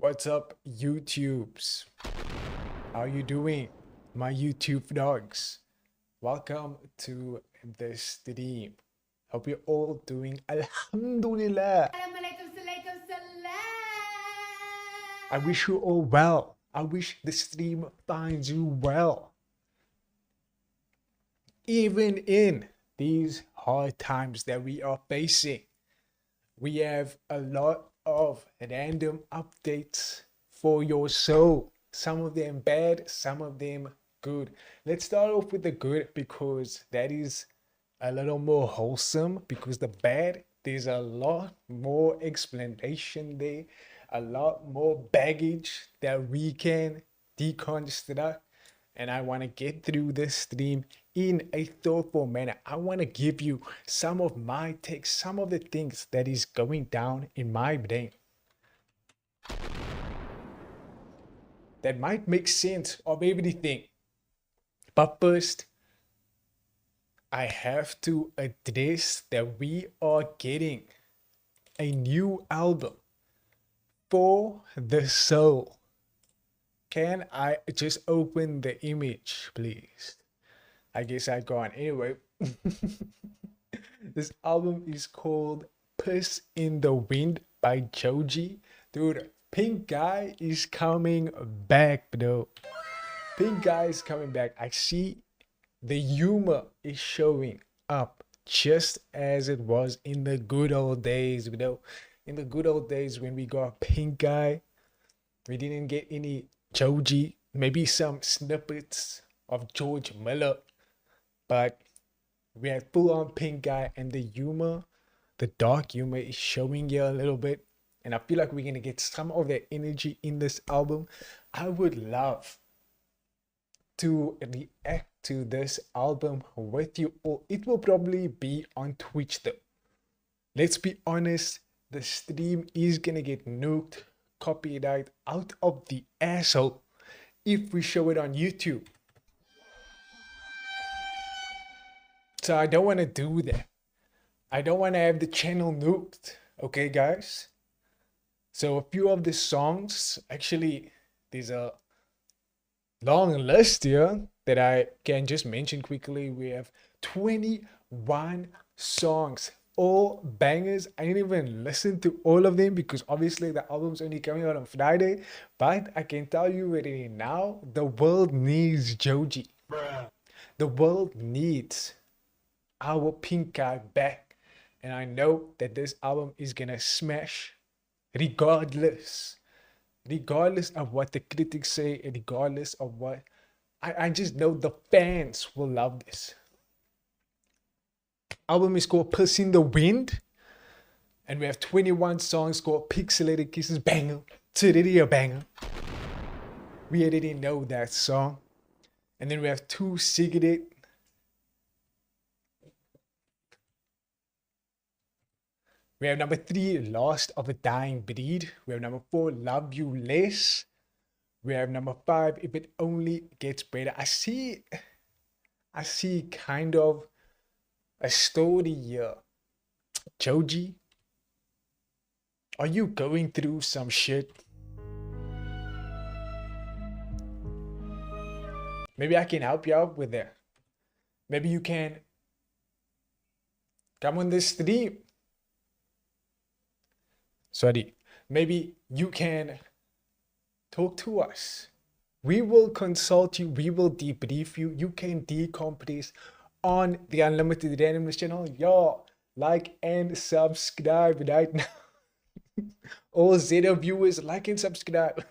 What's up, YouTubes? How you doing, my YouTube dogs? Welcome to the stream. Hope you're all doing Alhamdulillah. I wish you all well. I wish the stream finds you well. Even in these hard times that we are facing, we have a lot of random updates for your soul. Some of them bad, some of them good. Let's start off with the good because that is a little more wholesome. Because the bad, there's a lot more explanation there, a lot more baggage that we can deconstruct. And I want to get through this stream in a thoughtful manner. I want to give you some of my takes, some of the things that is going down in my brain that might make sense of everything. But first, I have to address that we are getting a new album for the soul. Can I just open the image, please? I guess I go on. Anyway, this album is called Piss in the Wind by Joji. Dude, Pink Guy is coming back, bro. Pink Guy is coming back. I see the humor is showing up just as it was in the good old days, bro. In the good old days when we got Pink Guy, we didn't get any Joji, maybe some snippets of George Miller, but we had full on Pink Guy, and the humor, the dark humor is showing here a little bit. And I feel like we're gonna get some of that energy in this album. I would love to react to this album with you all. It will probably be on Twitch though. Let's be honest, the stream is gonna get nuked, copyright out of the asshole if we show it on YouTube. So I don't want to do that. I don't want to have the channel nuked. Okay, guys? So a few of the songs, actually, there's a long list here that I can just mention quickly. We have 21 songs, all bangers. I didn't even listen to all of them because obviously the album's only coming out on Friday. But I can tell you already now, the world needs Joji. The world needs our Pink Guy back. And I know that this album is gonna smash regardless of what the critics say, and regardless of what I just know the fans will love this. Album is called Piss in the Wind, and we have 21 songs called Pixelated Kisses. Banger. It's already a banger. We already know that song. And then we have 2 Cigarette. We have number 3, Lost of a Dying Breed. We have number 4, Love You Less. We have number 5, If It Only Gets Better. I see kind of a story here. Joji, are you going through some shit? Maybe I can help you out with that. Maybe you can come on this stream. Sorry, maybe you can talk to us. We will consult you. We will debrief you. You can decompress on the Unlimited Randomness channel. Y'all, like and subscribe right now. All Zeta viewers, like and subscribe.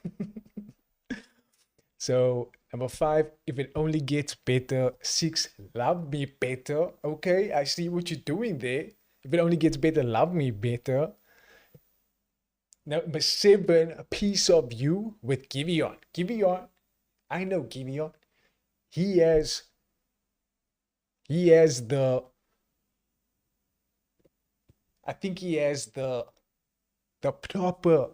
So, number 5, If It Only Gets Better. 6, Love Me Better. Okay, I see what you're doing there. If It Only Gets Better, Love Me Better. Number 7, A Piece of You with Giveon. Giveon, I know Giveon. He has the, I think he has the proper,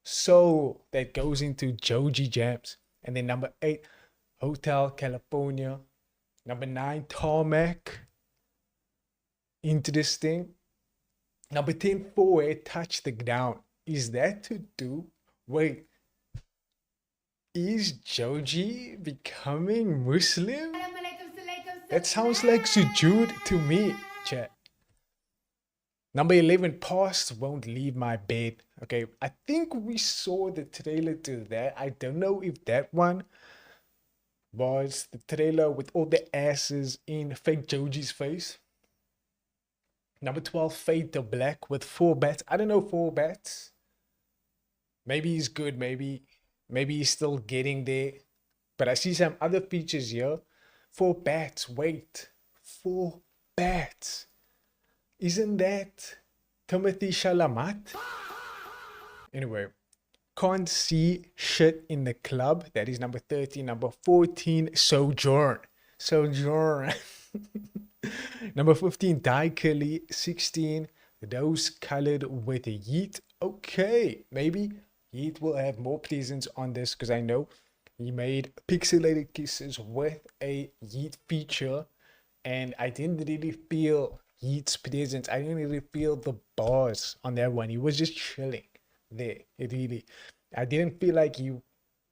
soul that goes into Joji jams. And then number 8, Hotel California. Number 9, Tarmac. Interesting. Number 10, Four Touch the Ground is that to do? Wait, is Joji becoming Muslim? That sounds like sujood to me, chat. Number 11, Past Won't Leave My Bed. Okay, I think we saw the trailer to that. I don't know if that one was the trailer with all the asses in fake Joji's face. Number 12, Fade to Black with 4 bats. I don't know 4 bats. Maybe he's good, maybe he's still getting there. But I see some other features here. 4 bats, wait. 4 bats. Isn't that Timothy Chalamet? Anyway, Can't See Shit in the Club. That is number 13. Number 14, Sojourn. Number 15, Die Kelly. 16, Those Colored with Yeet. Okay, maybe Yeet will have more presence on this because I know he made Pixelated Kisses with a Yeet feature, and I didn't really feel Yeet's presence. I didn't really feel the bars on that one. He was just chilling there. I didn't feel like he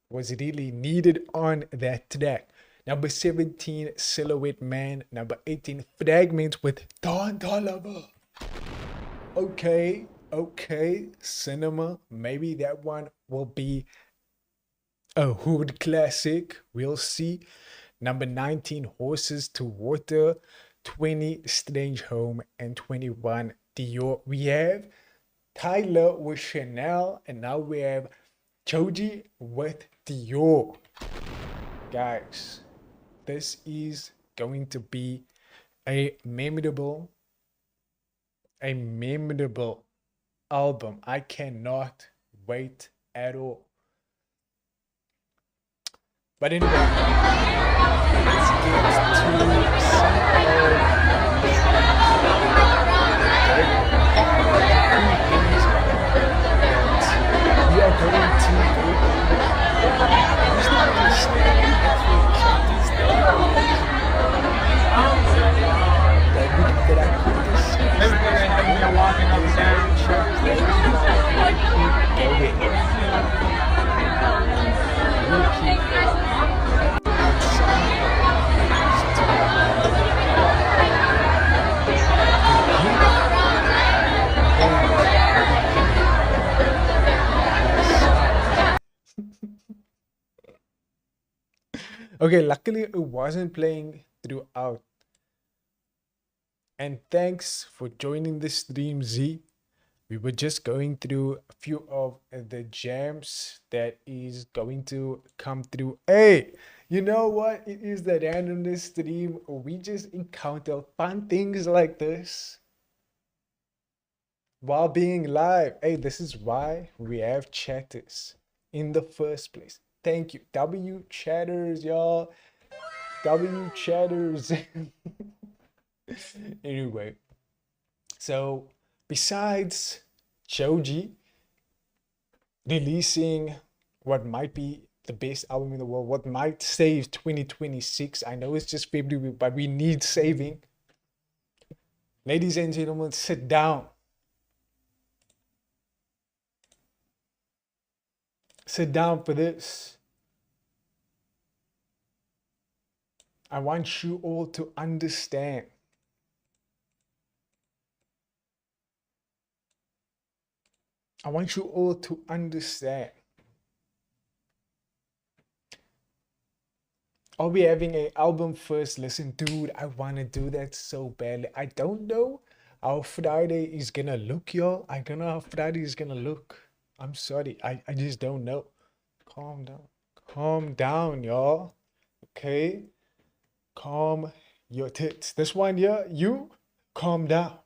was really needed on that track. Number 17, Silhouette Man. Number 18, Fragments with Don Toliver. Okay, cinema. Maybe that one will be a hood classic. We'll see. Number 19, Horses to Water. 20, Strange Home. And 21, Dior. We have Tyler with Chanel, and now we have Joji with Dior. Guys, this is going to be a memorable album. I cannot wait at all. But anyway, let's get to some of we are going to go Okay, luckily it wasn't playing throughout. And thanks for joining the stream, Z. We were just going through a few of the jams that is going to come through. Hey, you know what? It is the randomness stream. We just encounter fun things like this while being live. Hey, this is why we have chatters in the first place. Thank you. W chatters, y'all. W chatters. Anyway, so besides Joji releasing what might be the best album in the world, what might save 2026, I know it's just February, but we need saving. Ladies and gentlemen, sit down. Sit down for this. I want you all to understand. I want you all to understand. Are we having an album first listen? Dude, I want to do that so badly. I don't know how Friday is gonna look, y'all. I don't know how Friday is gonna look. I'm sorry. I just don't know. Calm down. Calm down, y'all. Okay? Calm your tits. This one here, you calm down.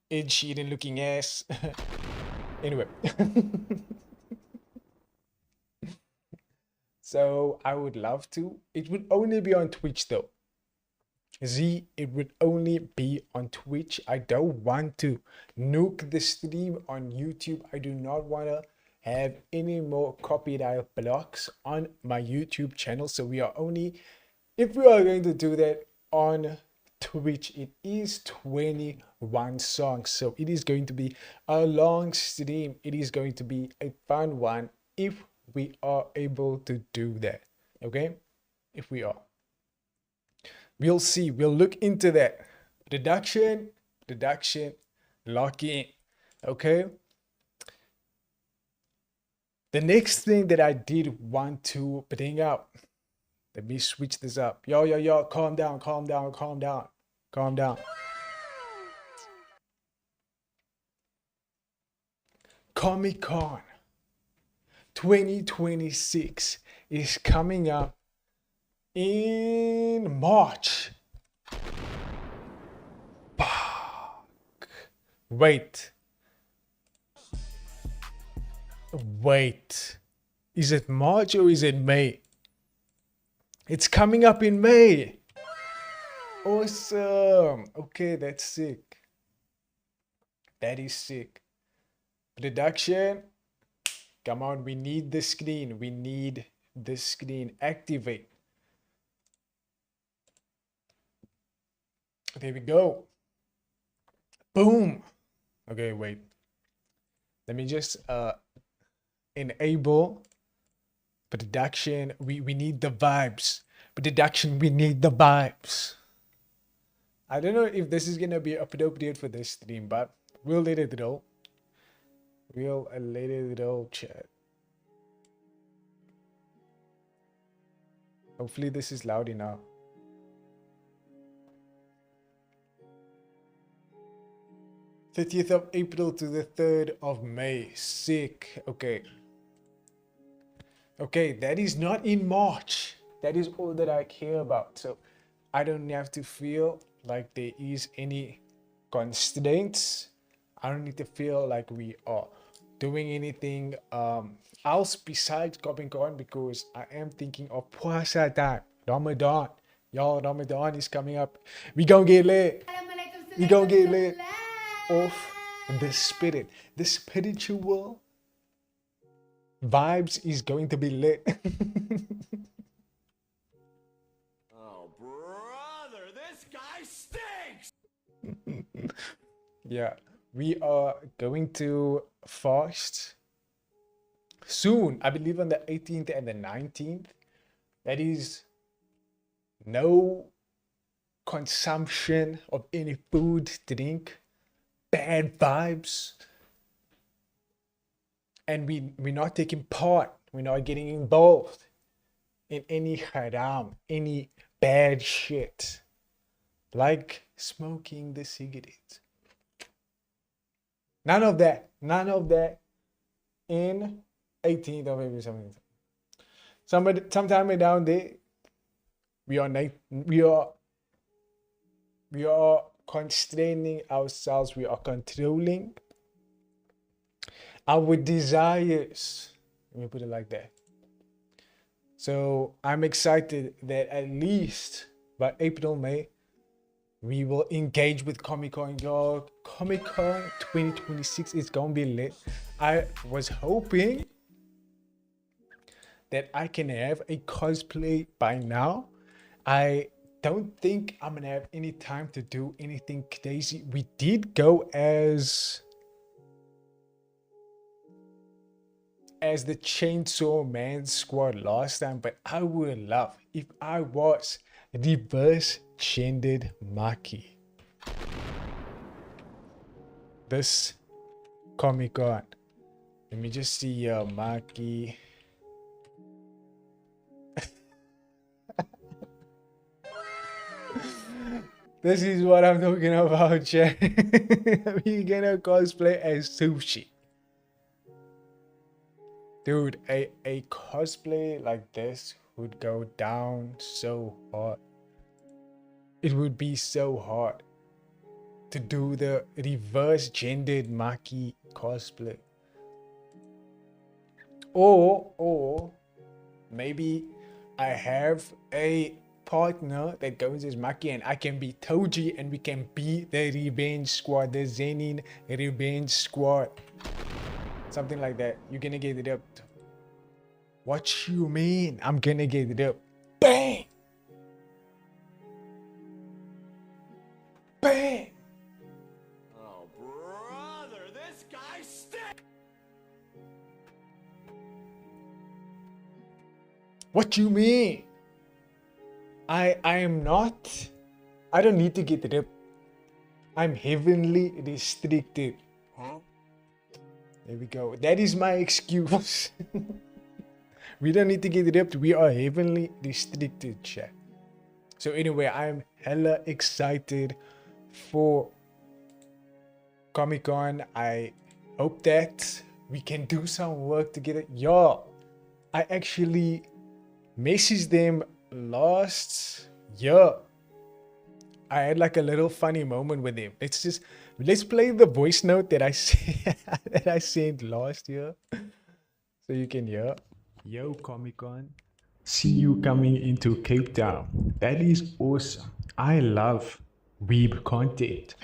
Ed Sheeran looking ass. Anyway. So I would love to. It would only be on Twitch though. Z, it would only be on Twitch. I don't want to nuke the stream on YouTube. I do not want to have any more copyright blocks on my YouTube channel. So we are only, if we are going to do that on Twitch. It is 21 songs, so it is going to be a long stream. It is going to be a fun one if we are able to do that. Okay, if we are, we'll see. We'll look into that. Deduction, lock in. Okay. The next thing that I did want to bring up, let me switch this up. Yo, calm down. Comic-Con 2026 is coming up in March. Fuck. Wait. Is it March or is it May? It's coming up in May. Awesome. Okay, that's sick. That is sick. Production. Come on, we need the screen. Activate. There we go. Boom. Okay, wait. Let me just enable production. We need the vibes. Production, we need the vibes. I don't know if this is gonna be appropriate for this stream, but we'll let it roll. Chat. Hopefully this is loud enough. 30th of April to the 3rd of May. Sick. Okay, that is not in March. That is all that I care about. So I don't have to feel like there is any constraints. I don't need to feel like we are doing anything else besides Comic-Con, because I am thinking of Puasa time, Ramadan. Y'all, Ramadan is coming up. We gonna get lit. Of the spirit. The spiritual vibes is going to be lit. Oh, brother, this guy stinks! Yeah, we are going to fast soon. I believe on the 18th and the 19th. That is no consumption of any food, drink, bad vibes. And we're not taking part. We're not getting involved in any haram, any bad shit. Like smoking the cigarettes. None of that in 18th of April, 17th. Sometime down there, we are constraining ourselves. We are controlling our desires. Let me put it like that. So I'm excited that at least by April, May, we will engage with Comic-Con, y'all. Comic-Con 2026 is gonna be lit. I was hoping that I can have a cosplay by now. I don't think I'm gonna have any time to do anything crazy. We did go as the Chainsaw Man squad last time, but I would love if I was reverse gendered Maki this Comic-Con. Let me just see Maki. This is what I'm talking about, chat. We're gonna cosplay as Sushi. Dude, a cosplay like this would go down so hard. It would be so hard to do the reverse gendered Maki cosplay. Or maybe I have a partner that goes as Maki and I can be Toji and we can be the Revenge Squad, the Zenin Revenge Squad. Something like that. You're gonna get it up. What you mean? I'm gonna get it up. Bang! What you mean? I am not. I don't need to get ripped. I'm heavenly restricted. Huh? There we go. That is my excuse. We don't need to get ripped. We are heavenly restricted, chat. So anyway, I'm hella excited for Comic-Con. I hope that we can do some work together. Y'all, I actually messaged them last year. I had like a little funny moment with him. Let's play the voice note that I that I sent last year, so you can hear. Yo, Comic-Con. See you coming into Cape Town. That is awesome. I love weeb content.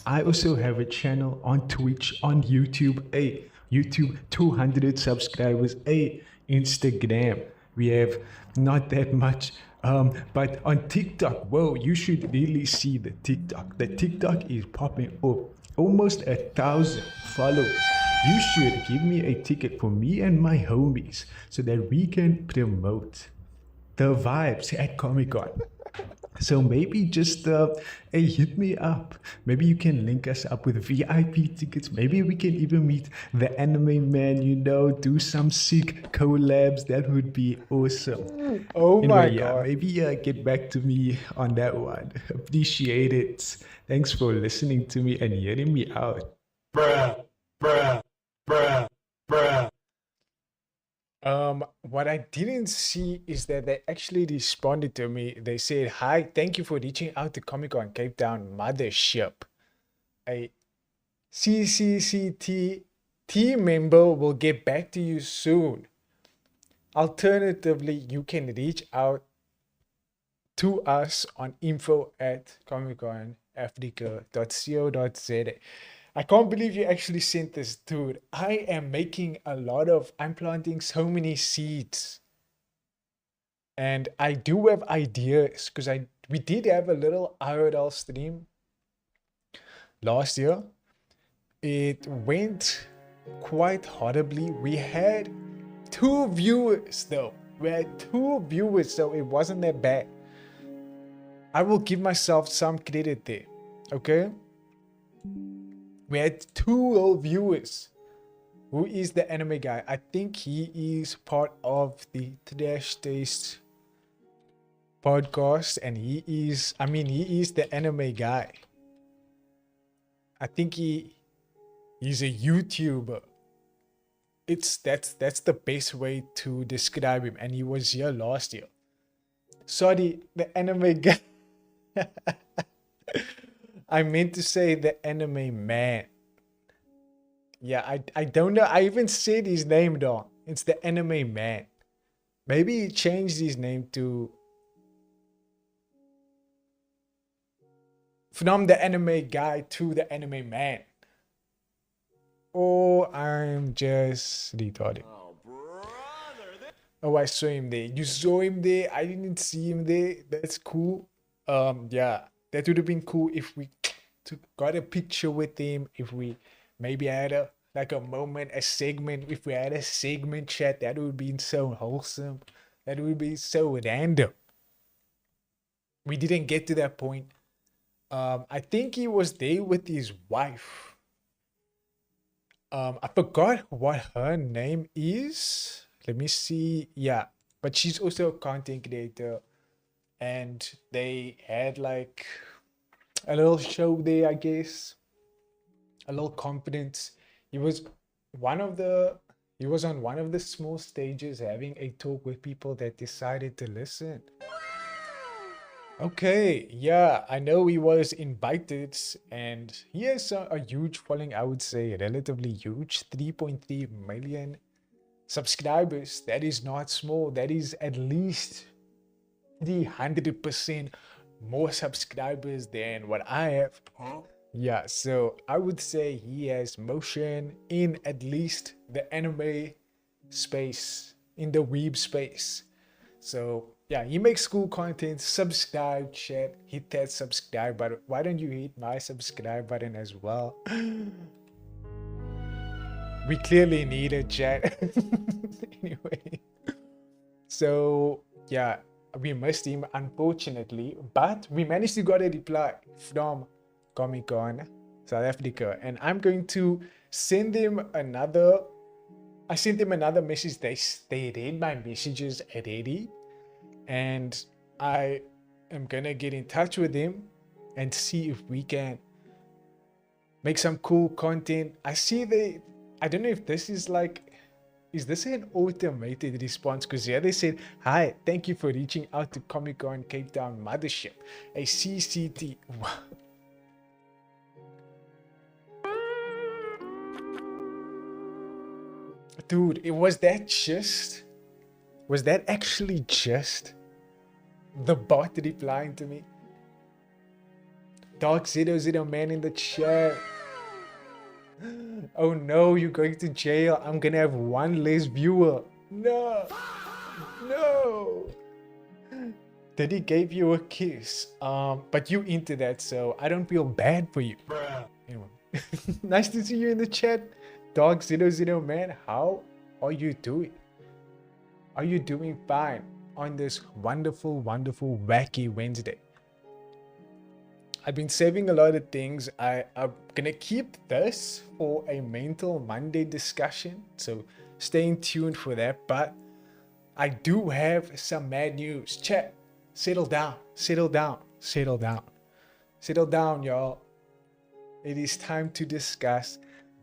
I also have a channel on Twitch, on YouTube. YouTube 200 subscribers. Instagram. We have not that much. But on TikTok, whoa, you should really see the TikTok. The TikTok is popping up. Almost 1,000 followers. You should give me a ticket for me and my homies so that we can promote the vibes at Comic-Con. So maybe just hit me up. Maybe you can link us up with VIP tickets. Maybe we can even meet the Anime Man, you know, do some sick collabs. That would be awesome. Oh my Anyway, god. maybe get back to me on that one. Appreciate it. Thanks for listening to me and hearing me out. Bruh, bruh, bruh, bruh. What I didn't see is that they actually responded to me. They said, "Hi, thank you for reaching out to Comic-Con Cape Town Mothership. A CCCT team member will get back to you soon. Alternatively, you can reach out to us on info@comicconafrica.co.za." I can't believe you actually sent this, dude. I am making I'm planting so many seeds. And I do have ideas because we did have a little IRL stream last year. It went quite horribly. We had 2 viewers though. So it wasn't that bad. I will give myself some credit there. Okay? We had 2 viewers. Who is the anime guy? I think he is part of the Trash Taste podcast, and he is the anime guy. I think he's a YouTuber. That's the best way to describe him, and he was here last year. Sorry, the anime guy. I meant to say the anime man. Yeah, I don't know. I even said his name though. It's the anime man. Maybe he changed his name to from the anime guy to the anime man. Or I'm just retarded. Oh, brother, Oh, I saw him there. You saw him there. I didn't see him there. That's cool. Yeah, that would have been cool if we got a picture with him. If we maybe had a moment, a segment. If we had a segment chat, that would be so wholesome. That would be so random. We didn't get to that point. I think he was there with his wife. I forgot what her name is. Let me see. Yeah, but she's also a content creator, and they had like a little show there, I guess. A little confidence. He was on one of the small stages having a talk with people that decided to listen. Okay, yeah, I know he was invited, and he has a huge following, I would say, relatively huge, 3.3 million subscribers. That is not small. That is at least 300% more subscribers than what I have. Huh? Yeah, so I would say he has motion in at least the anime space, in the weeb space. So yeah, he makes cool content. Subscribe, chat, hit that subscribe button. Why don't you hit my subscribe button as well? We clearly need a chat. Anyway, so yeah, we missed him unfortunately, but we managed to get a reply from Comic Con South Africa, and I'm going to send him another. I sent him another message. They read my messages already, and I am gonna get in touch with him and see if we can make some cool content. I see they. I don't know if this is like, is this an automated response? Because yeah, they said, "Hi, thank you for reaching out to Comic Con Cape Town Mothership, a CCT." Dude, was that actually just the bot replying to me? Dark00 man in the chat. Oh no, you're going to jail. I'm gonna have one less viewer. No. No. Daddy gave you a kiss. But you into that, so I don't feel bad for you. Bruh. Anyway. Nice to see you in the chat. Dog00 man, how are you doing? Are you doing fine on this wonderful, wonderful, wacky Wednesday? I've been saving a lot of things. I'm gonna keep this for a Mental Monday discussion, so stay tuned for that. But I do have some mad news. Chat, settle down, settle down, settle down, settle down, y'all. It is time to discuss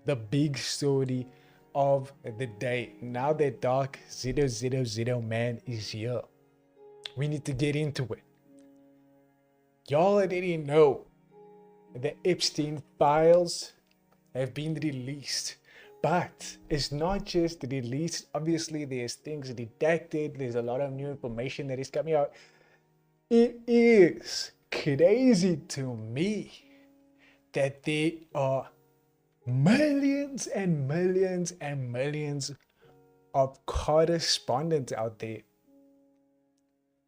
the big story of the day. Now that Dark00 man is here, we need to get into it. Y'all already know the Epstein files have been released, but it's not just released. Obviously, there's things redacted. There's a lot of new information that is coming out. It is crazy to me that there are millions and millions and millions of correspondence out there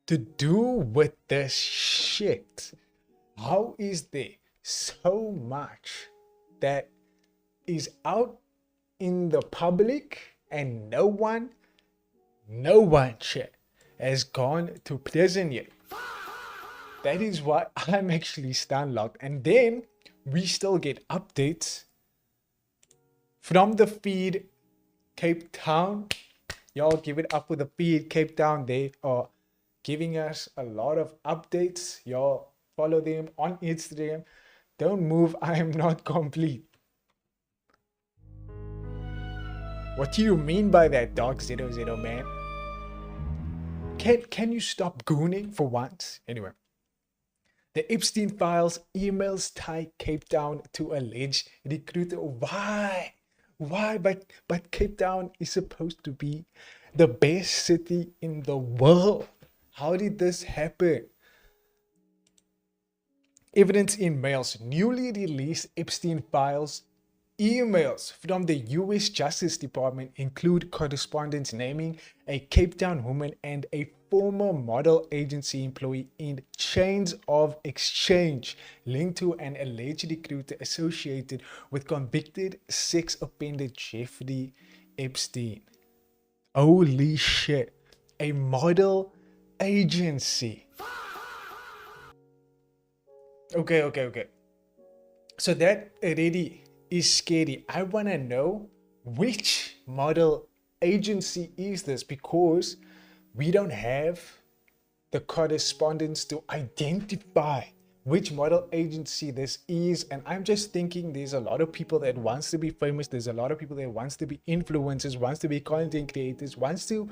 to do with this shit. How is there so much that is out in the public and no one shit has gone to prison yet? That is why I'm actually stunned locked. And then we still get updates from the feed Cape Town. Y'all give it up for the feed Cape Town. They are giving us a lot of updates. Y'all follow them on Instagram. Don't move, I am not complete. What do you mean by that, Dark00 man? Can you stop gooning for once? Anyway, the Epstein files emails tie Cape Town to alleged recruiter. Why? But Cape Town is supposed to be the best city in the world. How did this happen? Evidence in mails. Newly released Epstein files emails from the US Justice Department include correspondence naming a Cape Town woman and a former model agency employee in chains of exchange linked to an alleged recruiter associated with convicted sex offender Jeffrey Epstein. Holy shit. A model agency. Okay. So that already is scary. I want to know which model agency is this, because we don't have the correspondence to identify which model agency this is. And I'm just thinking there's a lot of people that wants to be famous. There's a lot of people that wants to be influencers, wants to be content creators, wants to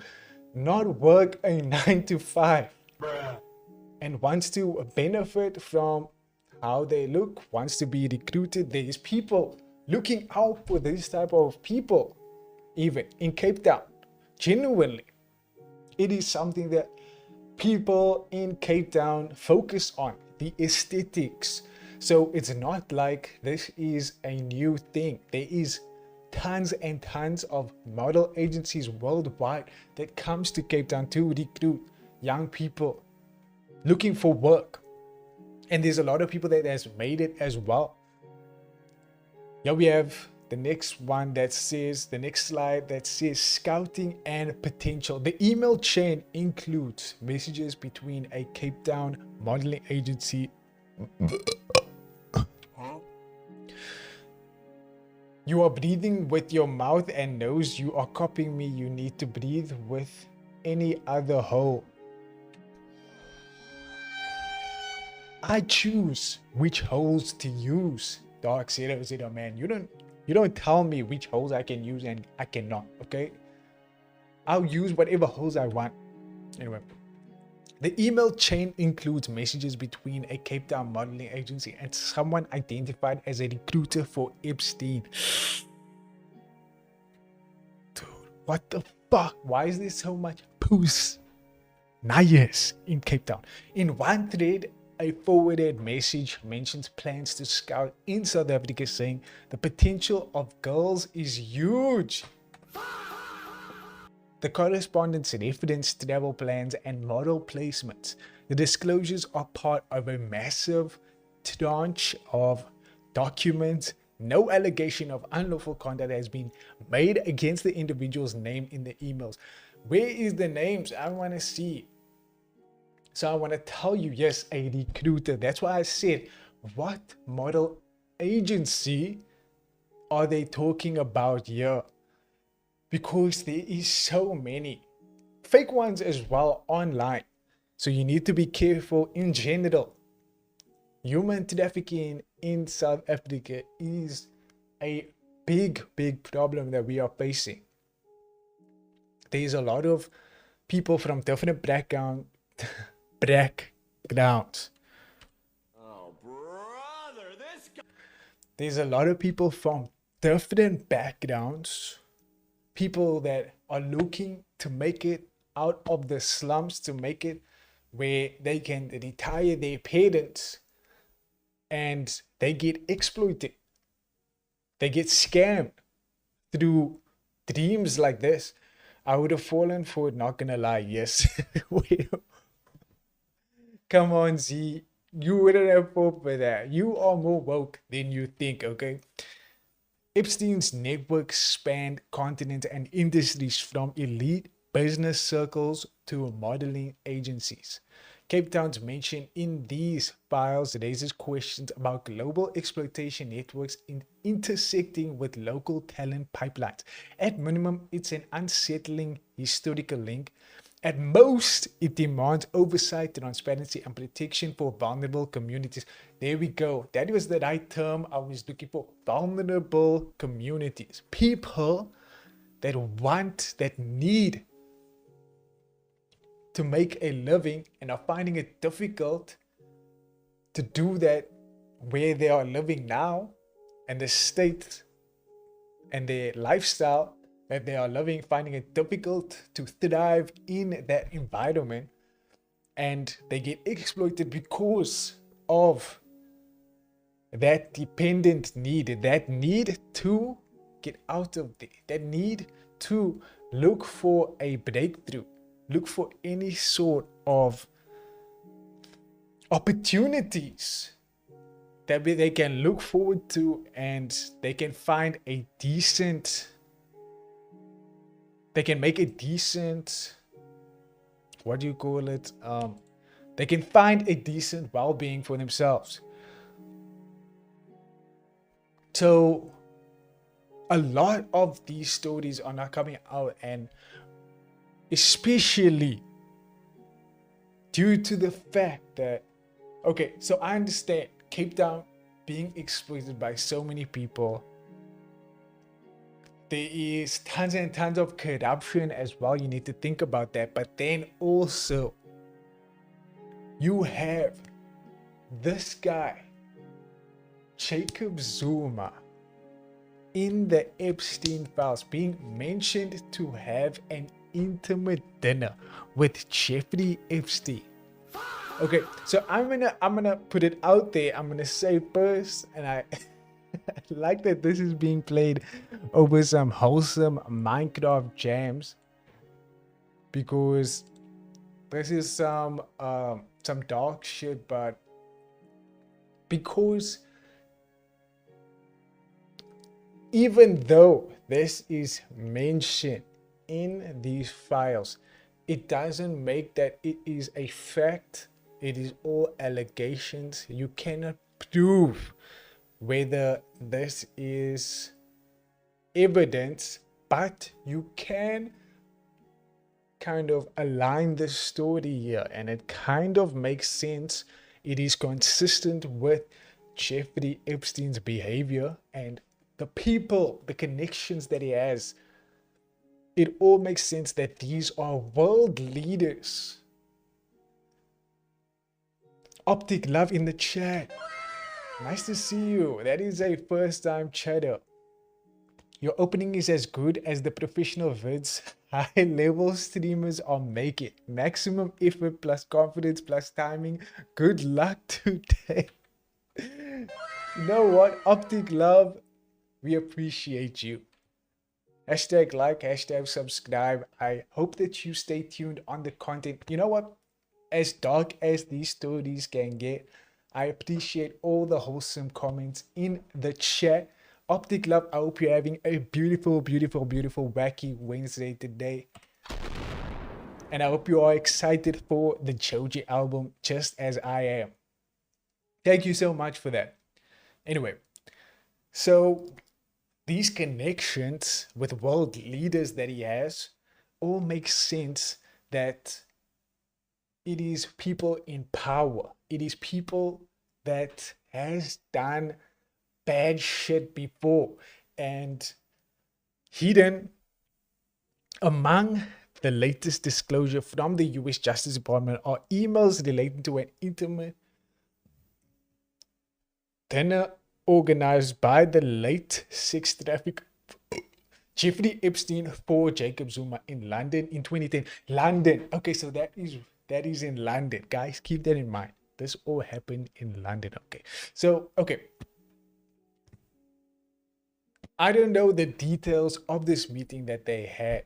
not work a 9 to 5, Bruh. and wants to benefit from how they look, wants to be recruited. There's people looking out for this type of people, even in Cape Town. Genuinely, it is something that people in Cape Town focus on, the aesthetics. So it's not like this is a new thing. There is tons and tons of model agencies worldwide that comes to Cape Town to recruit young people looking for work. And there's a lot of people that has made it as well. Yeah, we have the next one that says, the next slide that says scouting and potential. The email chain includes messages between a Cape Town modeling agency. You are breathing with your mouth and nose. You are copying me. You need to breathe with any other hole. I choose which holes to use. Dark Zero Zero, man. You don't tell me which holes I can use and I cannot, okay? I'll use whatever holes I want. Anyway, the email chain includes messages between a Cape Town modeling agency and someone identified as a recruiter for Epstein. Dude, what the fuck? Why is there so much puss? Nice in Cape Town. In one thread, a forwarded message mentions plans to scout in South Africa, saying the potential of girls is huge. The correspondence referenced travel plans and model placements. The disclosures are part of a massive tranche of documents. No allegation of unlawful conduct has been made against the individual's name in the emails. Where is the names? I want to see. So I want to tell you, yes, a recruiter. That's why I said, what model agency are they talking about here? Because there is so many fake ones as well online. So you need to be careful in general. Human trafficking in South Africa is a big problem that we are facing. There's a lot of people from different backgrounds. Oh, brother, this guy. There's a lot of people from different backgrounds, people that are looking to make it out of the slums, to make it where they can retire their parents, and they get exploited. They get scammed through dreams like this. I would have fallen for it, not gonna lie. Yes. Come on, Z. You wouldn't have fallen for that. You are more woke than you think, okay? Epstein's network spanned continents and industries from elite business circles to modeling agencies. Cape Town's mention in these files raises questions about global exploitation networks intersecting with local talent pipelines. At minimum, it's an unsettling historical link. At most, it demands oversight, transparency, and protection for vulnerable communities. There we go. That was the right term I was looking for. Vulnerable communities. People that want, that need to make a living and are finding it difficult to do that where they are living now, and the state and their lifestyle that they are living, finding it difficult to thrive in that environment, and they get exploited because of that dependent need, that need to get out of there, that need to look for a breakthrough, look for any sort of opportunities that they can look forward to, and they can find a decent, they can make a decent, what do you call it? They can find a decent well-being for themselves. So a lot of these stories are not coming out, and especially due to the fact that, okay, so I understand Cape Town being exploited by so many people. There is tons and tons of corruption as well. You need to think about that. But then also, you have this guy, Jacob Zuma, in the Epstein files, being mentioned to have an intimate dinner with Jeffrey Epstein. Okay, so I'm gonna put it out there. I'm gonna say first, and I like that this is being played over some wholesome Minecraft jams, because this is some dark shit, but because even though this is mentioned in these files, it doesn't make that it is a fact. It is all allegations. You cannot prove whether this is evidence, but you can kind of align the story here, and it kind of makes sense. It is consistent with Jeffrey Epstein's behavior and the people, the connections that he has. It all makes sense that these are world leaders. Optic Love in the chat. Nice to see you. That is a first time chatter. Your opening is as good as the professional vids high level streamers are making. Maximum effort plus confidence plus timing. Good luck today. You know what? Optic Love, we appreciate you. Hashtag like, hashtag subscribe. I hope that you stay tuned on the content. You know what? As dark as these stories can get, I appreciate all the wholesome comments in the chat. Optic Love, I hope you're having a beautiful, beautiful, beautiful, wacky Wednesday today. And I hope you are excited for the Joji album just as I am. Thank you so much for that. Anyway, so these connections with world leaders that he has all make sense that it is people in power. It is people that has done bad shit before. And hidden among the latest disclosure from the US Justice Department are emails relating to an intimate dinner organized by the late sex trafficker Jeffrey Epstein for Jacob Zuma in London in 2010. London. Okay, so that is in London. Guys, keep that in mind. This all happened in London. Okay. So, okay. I don't know the details of this meeting that they had.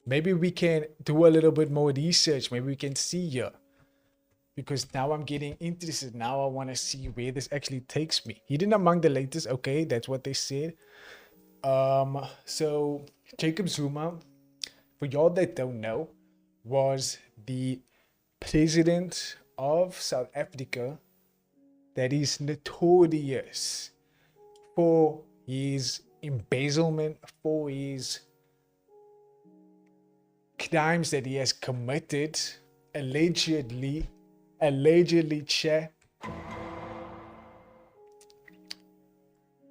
Maybe we can do a little bit more research. Maybe we can see here. Because now I'm getting interested. Now I want to see where this actually takes me. Hidden among the latest. Okay, that's what they said. So Jacob Zuma, for y'all that don't know, was the president of South Africa that is notorious for his embezzlement, for his crimes that he has committed, allegedly, chat,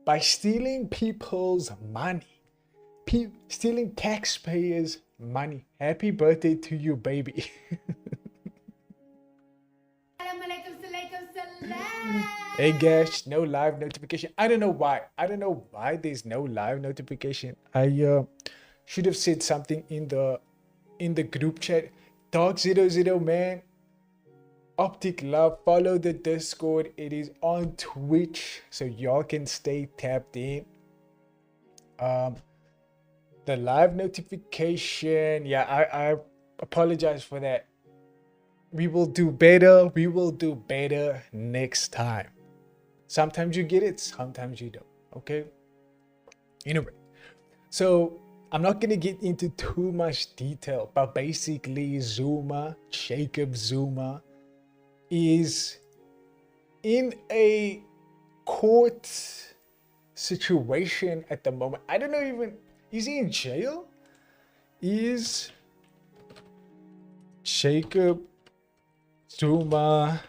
by stealing people's money, stealing taxpayers' money. Happy birthday to you, baby. Hey Gash, no live notification. I don't know why. I don't know why there's no live notification. I should have said something in the group chat. Dark00 man, Optic Love, follow the Discord. It is on Twitch, so y'all can stay tapped in. The live notification, yeah, I apologize for that. We will do better. We will do better next time. Sometimes you get it, sometimes you don't. Okay. Anyway, so I'm not gonna get into too much detail, but basically Zuma, Jacob Zuma, is in a court situation at the moment. I don't know even, is he in jail? Is Jacob Zuma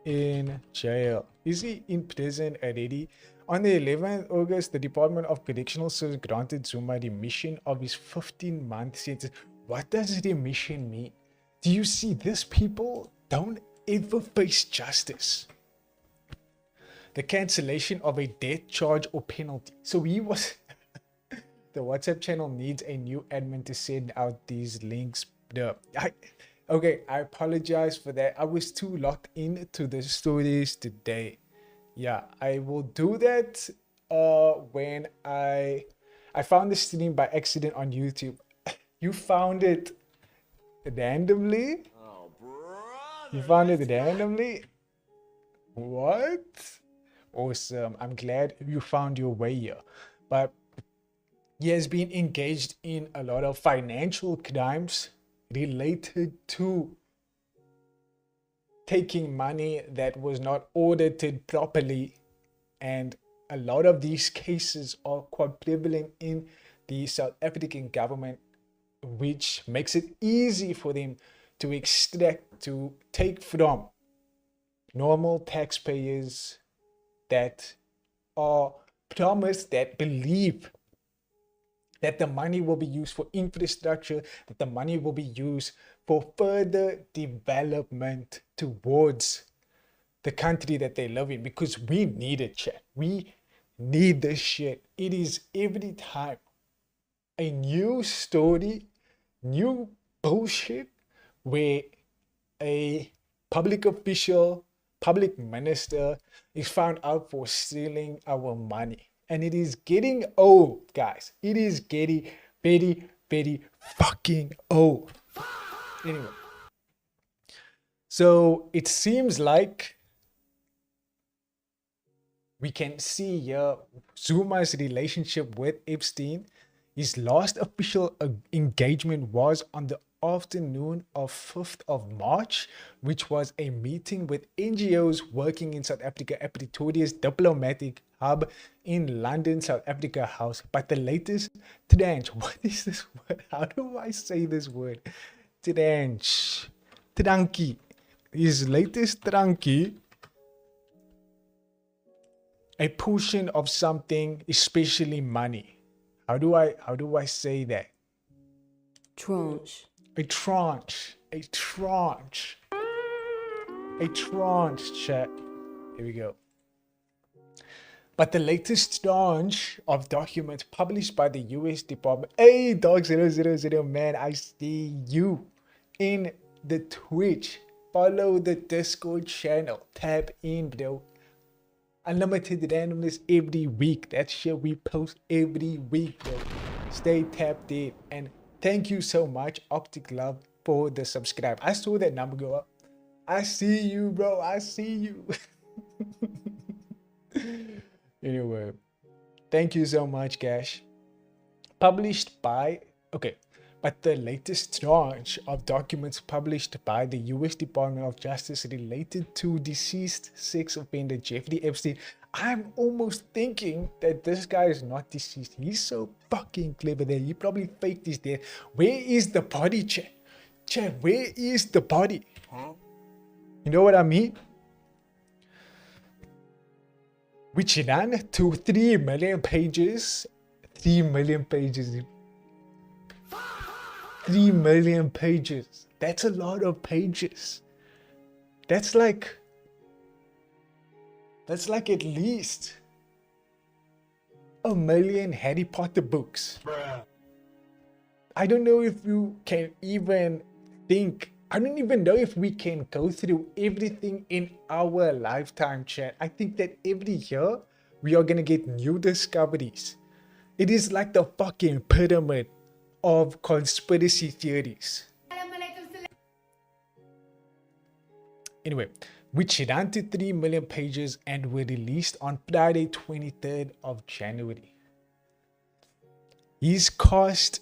in jail? Is he in prison already? On the 11th of August, the Department of Correctional Services granted Zuma remission of his 15-month sentence. What does remission mean? Do you see this? People don't ever face justice. The cancellation of a death charge or penalty. So he was... The WhatsApp channel needs a new admin to send out these links. Okay, I apologize for that. I was too locked into the stories today. Yeah, I will do that when I found the stream by accident on YouTube. You found it randomly? Oh, brother. You found it randomly? What? Awesome. I'm glad you found your way here. but he has been engaged in a lot of financial crimes related to taking money that was not audited properly, and a lot of these cases are quite prevalent in the South African government, which makes it easy for them to extract, to take from normal taxpayers that are promised, that believe that the money will be used for infrastructure, that the money will be used for further development towards the country that they live in, because we need it, chat. We need this shit. It is every time a new story, new bullshit, where a public official, public minister is found out for stealing our money. And it is getting old, guys. It is getting very, very fucking old. Anyway, so it seems like we can see here Zuma's relationship with Epstein. His last official engagement was on the afternoon of 5th of March, which was a meeting with NGOs working in South Africa at Pretoria's diplomatic hub in London, South Africa House. But the latest tranche, what is this word? How do I say this word? Tranqui. His latest tranqui, a portion of something, especially money. How do I say that? Tranche. A tranche. A tranche. A tranche, chat. Here we go. But the latest tranche of documents published by the US Department. Hey, Dog000, man, I see you in the Twitch. Follow the Discord channel. Tap in, bro. Unlimited randomness every week. That shit we post every week, bro. Stay tapped in. And thank you so much, Optic Love, for the subscribe. I saw that number go up. I see you, bro. I see you. Anyway, thank you so much, Cash. Published by, okay, but the latest tranche of documents published by the US Department of Justice related to deceased sex offender Jeffrey Epstein. I'm almost thinking that this guy is not deceased. He's so fucking clever that he probably faked his death. Where is the body, chat? Chat, where is the body? Huh? You know what I mean? Which ran to 3 million pages. 3 million pages. 3 million pages. That's a lot of pages. That's like at least 1 million Harry Potter books. Bruh. I don't know if you can even think. I don't even know if we can go through everything in our lifetime, chat. I think that every year we are gonna get new discoveries. It is like the fucking pyramid of conspiracy theories. Anyway, which ran to 3 million pages and were released on Friday, 23rd of January. He's cast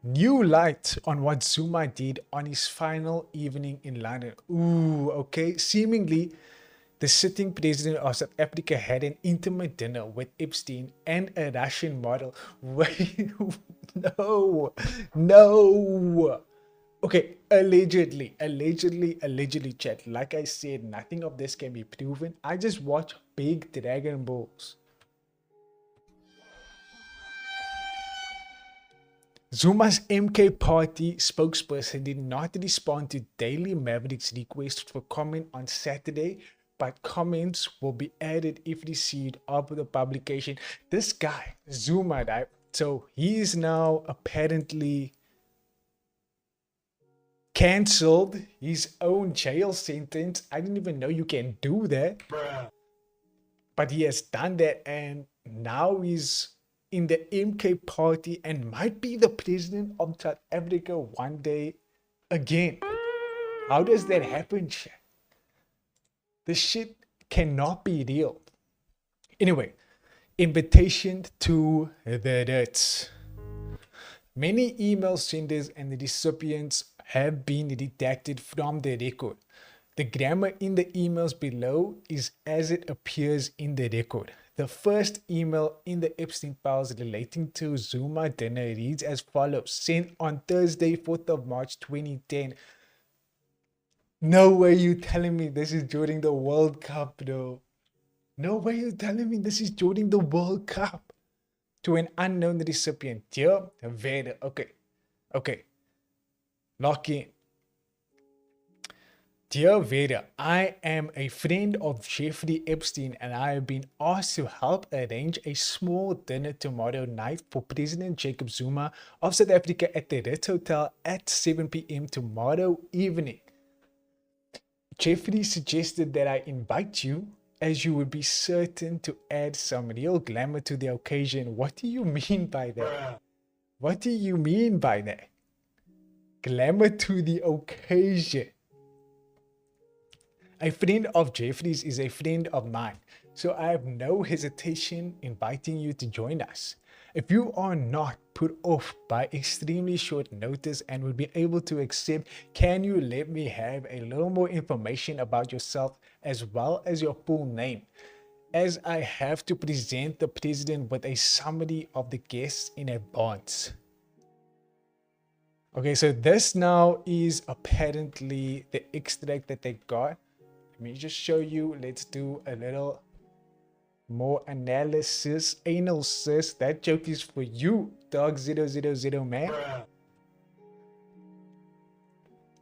new light on what Zuma did on his final evening in London. Ooh, okay. Seemingly, the sitting president of South Africa had an intimate dinner with Epstein and a Russian model. Wait, no. Okay, allegedly, chat. Like I said, nothing of this can be proven. I just watch big Dragon Balls. Zuma's MK Party spokesperson did not respond to Daily Maverick's request for comment on Saturday, but comments will be added if received after the publication. This guy, Zuma, right? So he is now apparently cancelled his own jail sentence. I didn't even know you can do that. Bruh. But he has done that, and now he's in the MK Party and might be the president of South Africa one day again. How does that happen, chat? This shit cannot be real. Anyway, Invitation to the Ritz. Many email senders and the recipients have been redacted from the record. The grammar in the emails below is as it appears in the record. The first email in the Epstein files relating to Zuma dinner reads as follows: sent on Thursday, 4th of March 2010. No way you telling me this is during the World Cup, though. No way you telling me this is during the World Cup. To an unknown recipient. Dear Vader. Okay. Lock in. Dear Vader, I am a friend of Jeffrey Epstein and I have been asked to help arrange a small dinner tomorrow night for President Jacob Zuma of South Africa at the Ritz Hotel at 7 p.m. tomorrow evening. Jeffrey suggested that I invite you, as you would be certain to add some real glamour to the occasion. What do you mean by that? What do you mean by that? Glamour to the occasion. A friend of Jeffrey's is a friend of mine, so I have no hesitation inviting you to join us. If you are not put off by extremely short notice and would be able to accept, can you let me have a little more information about yourself as well as your full name, as I have to present the president with a summary of the guests in advance. Okay, so this now is apparently the extract that they got. Let me just show you. Let's do a little more analysis. Anal sis, that joke is for you, dog000 man.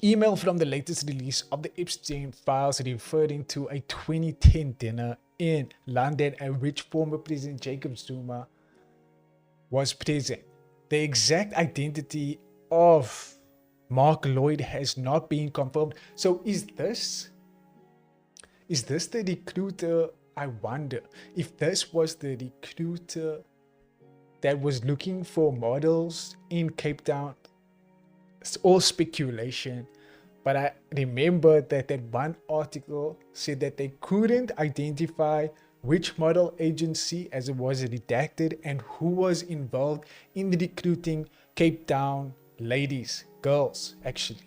Email from the latest release of the Epstein files referring to a 2010 dinner in London at which former President Jacob Zuma was present. The exact identity of Mark Lloyd has not been confirmed. So is this the recruiter? I wonder if this was the recruiter that was looking for models in Cape Town. It's all speculation, but I remember that one article said that they couldn't identify which model agency, as it was redacted, and who was involved in recruiting Cape Town ladies, girls actually.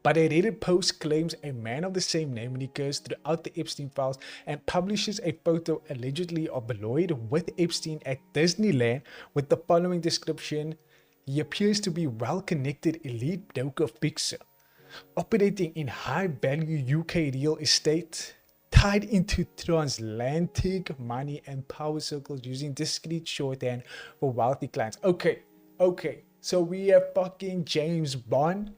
But a Reddit post claims a man of the same name recurs throughout the Epstein files and publishes a photo allegedly of Lloyd with Epstein at Disneyland with the following description: he appears to be well-connected elite broker fixer, operating in high-value UK real estate, tied into transatlantic money and power circles using discreet shorthand for wealthy clients. Okay, so we have fucking James Bond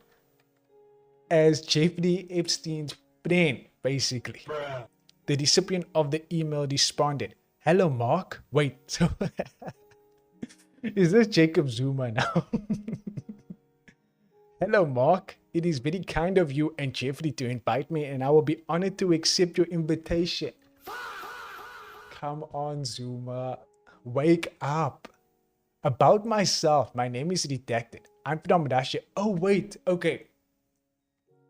as Jeffrey Epstein's friend, basically. The recipient of the email responded, "Hello, Mark." Wait, so is this Jacob Zuma now? "Hello, Mark. It is very kind of you and Jeffrey to invite me, and I will be honored to accept your invitation." Come on, Zuma. Wake up. About myself, my name is redacted. I'm from Russia. Oh, wait.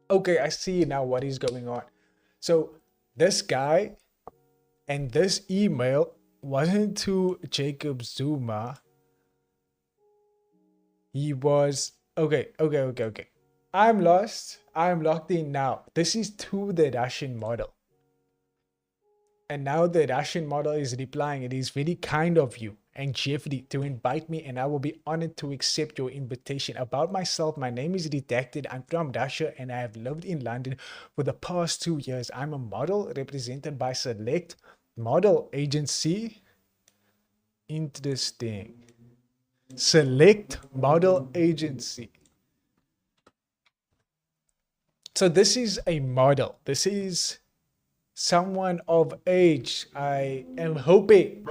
Okay, I see now what is going on. So this guy and this email wasn't to Jacob Zuma. He was okay. I'm lost. I'm locked in now. This is to the Russian model. And now the Russian model is replying, "It is very kind of you and Jeffrey to invite me, and I will be honored to accept your invitation. About myself, my name is redacted. I'm from Russia and I have lived in London for the past 2 years. I'm a model represented by Select Model Agency." Interesting. Select Model Agency. So this is a model. This is someone of age, I am hoping.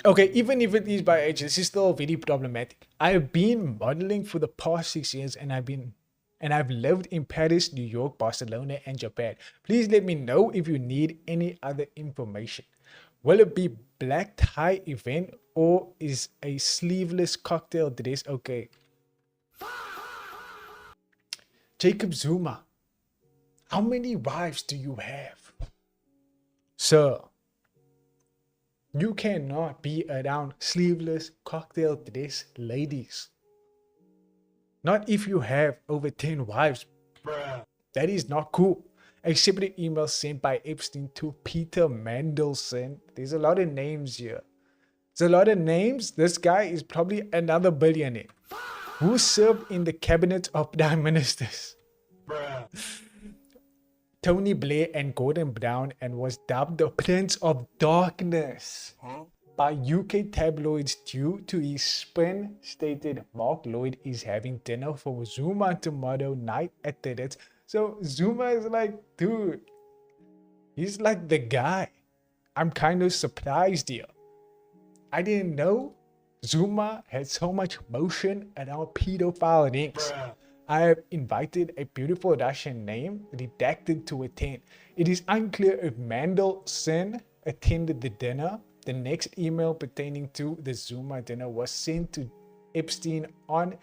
Okay, even if it is by age, this is still very problematic. I have been modeling for the past 6 years and I've lived in Paris, New York, Barcelona, and Japan. Please let me know if you need any other information. Will it be black tie event or is a sleeveless cocktail dress okay? Jacob Zuma, how many wives do you have? Sir, You cannot be around sleeveless cocktail dress ladies. Not if you have over 10 wives. That is not cool. A separate email sent by Epstein to Peter Mandelson. There's a lot of names here. There's a lot of names. This guy is probably another billionaire who served in the cabinet of prime ministers, Tony Blair and Gordon Brown, and was dubbed the Prince of Darkness by UK tabloids due to his spin. Stated Mark Lloyd is having dinner for Zuma tomorrow night at the Ritz. So Zuma is like, dude, he's like the guy. I'm kind of surprised here. I didn't know Zuma had so much motion around pedophile rings. I have invited a beautiful Russian name redacted to attend. It is unclear if Mandelson attended the dinner. The next email pertaining to the Zuma dinner was sent to Epstein on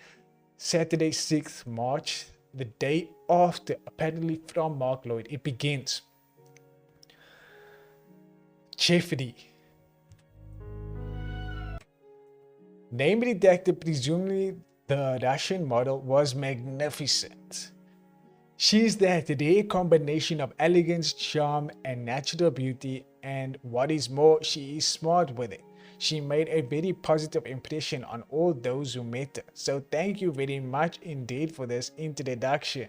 Saturday, 6th March, the day after, apparently from Mark Lloyd. It begins. Jeffrey. Name redacted, presumably the Russian model, was magnificent. She is that rare combination of elegance, charm, and natural beauty, and what is more, she is smart with it. She made a very positive impression on all those who met her. So thank you very much indeed for this introduction.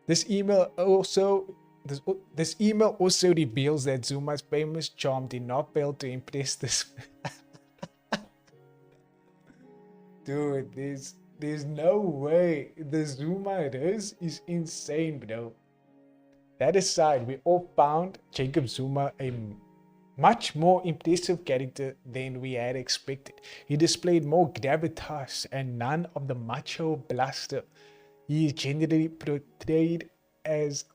This email also reveals that Zuma's famous charm did not fail to impress this. Dude, there's no way. The Zuma is insane, bro. That aside, we all found Jacob Zuma a much more impressive character than we had expected. He displayed more gravitas and none of the macho bluster he is generally portrayed as.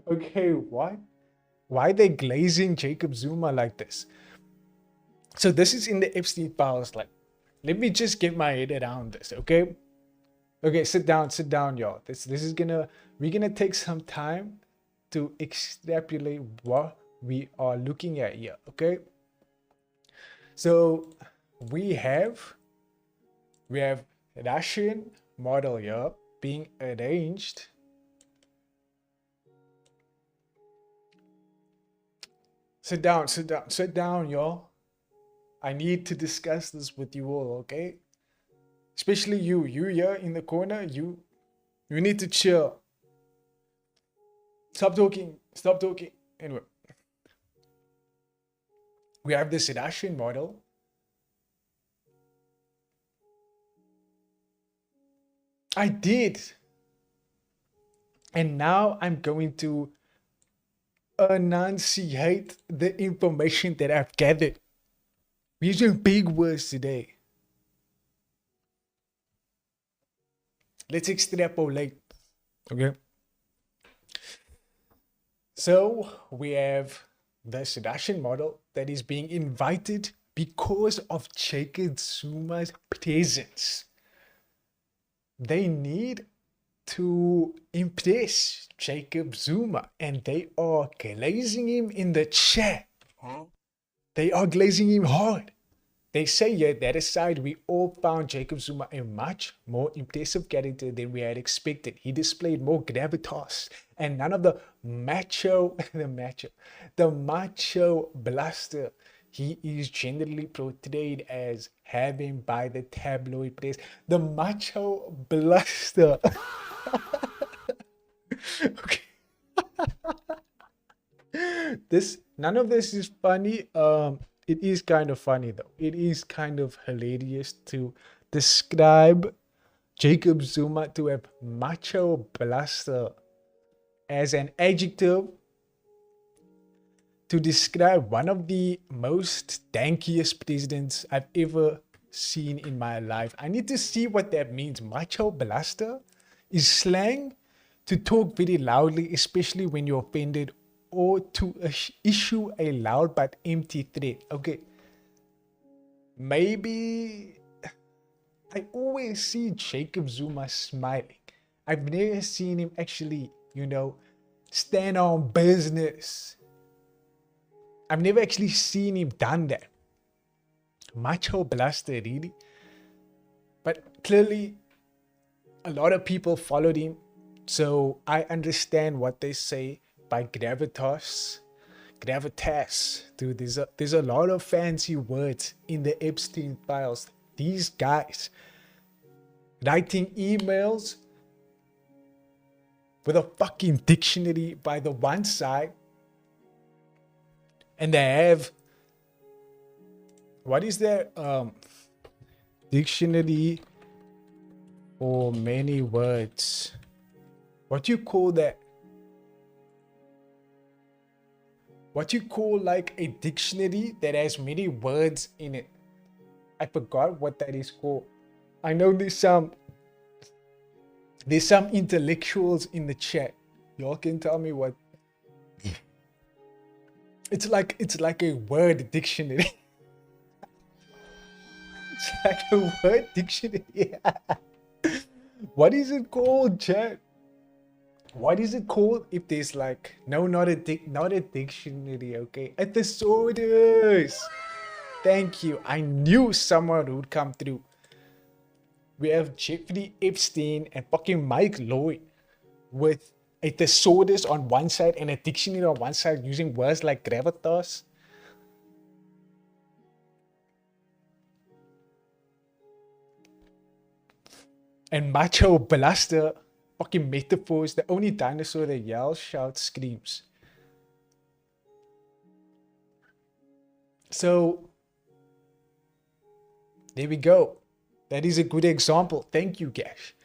Okay, what? Why are they glazing Jacob Zuma like this? So this is in the Epstein files. Like, let me just get my head around this, okay? Okay, sit down, y'all. We're gonna take some time to extrapolate what we are looking at here, okay? So we have Russian model here being arranged. Sit down, y'all. I need to discuss this with you all, okay? Especially you here in the corner, you need to chill. Stop talking. Anyway, we have this Russian model. I did. And now I'm going to enunciate the information that I've gathered. We're using big words today. Let's extrapolate. Okay. So we have this Russian model that is being invited because of Jacob Zuma's presence. They need to impress Jacob Zuma, and they are glazing him in the chat. They are glazing him hard. They say here that aside, we all found Jacob Zuma a much more impressive character than we had expected. He displayed more gravitas and none of the macho bluster he is generally portrayed as having by the tabloid press. The macho bluster. Okay. None of this is funny. It is kind of funny though. It is kind of hilarious to describe Jacob Zuma to have macho bluster as an adjective to describe one of the most dankiest presidents I've ever seen in my life. I need to see what that means. Macho bluster is slang to talk very loudly, especially when you're offended, or to issue a loud but empty threat. Okay, maybe I always see Jacob Zuma smiling. I've never seen him actually, stand on business. I've never actually seen him done that. Macho Blaster, really? But clearly, a lot of people followed him. So I understand what they say by gravitas. Gravitas. Dude, there's a lot of fancy words in the Epstein files. These guys writing emails with a fucking dictionary by the one side, and they have, what is their dictionary for many words? What do you call that? What you call like a dictionary that has many words in it? I forgot what that is called. I know there's some intellectuals in the chat. Y'all can tell me what. It's like a word dictionary. It's like a word dictionary. What is it called, chat? What is it called if there's like not a dictionary, okay? A thesaurus. Thank you. I knew someone would come through. We have Jeffrey Epstein and fucking Mike Lloyd with a thesaurus on one side and a dictionary on one side using words like gravitas. And Macho Blaster, fucking metaphors, the only dinosaur that yells, shouts, screams. So there we go. That is a good example. Thank you, Gash.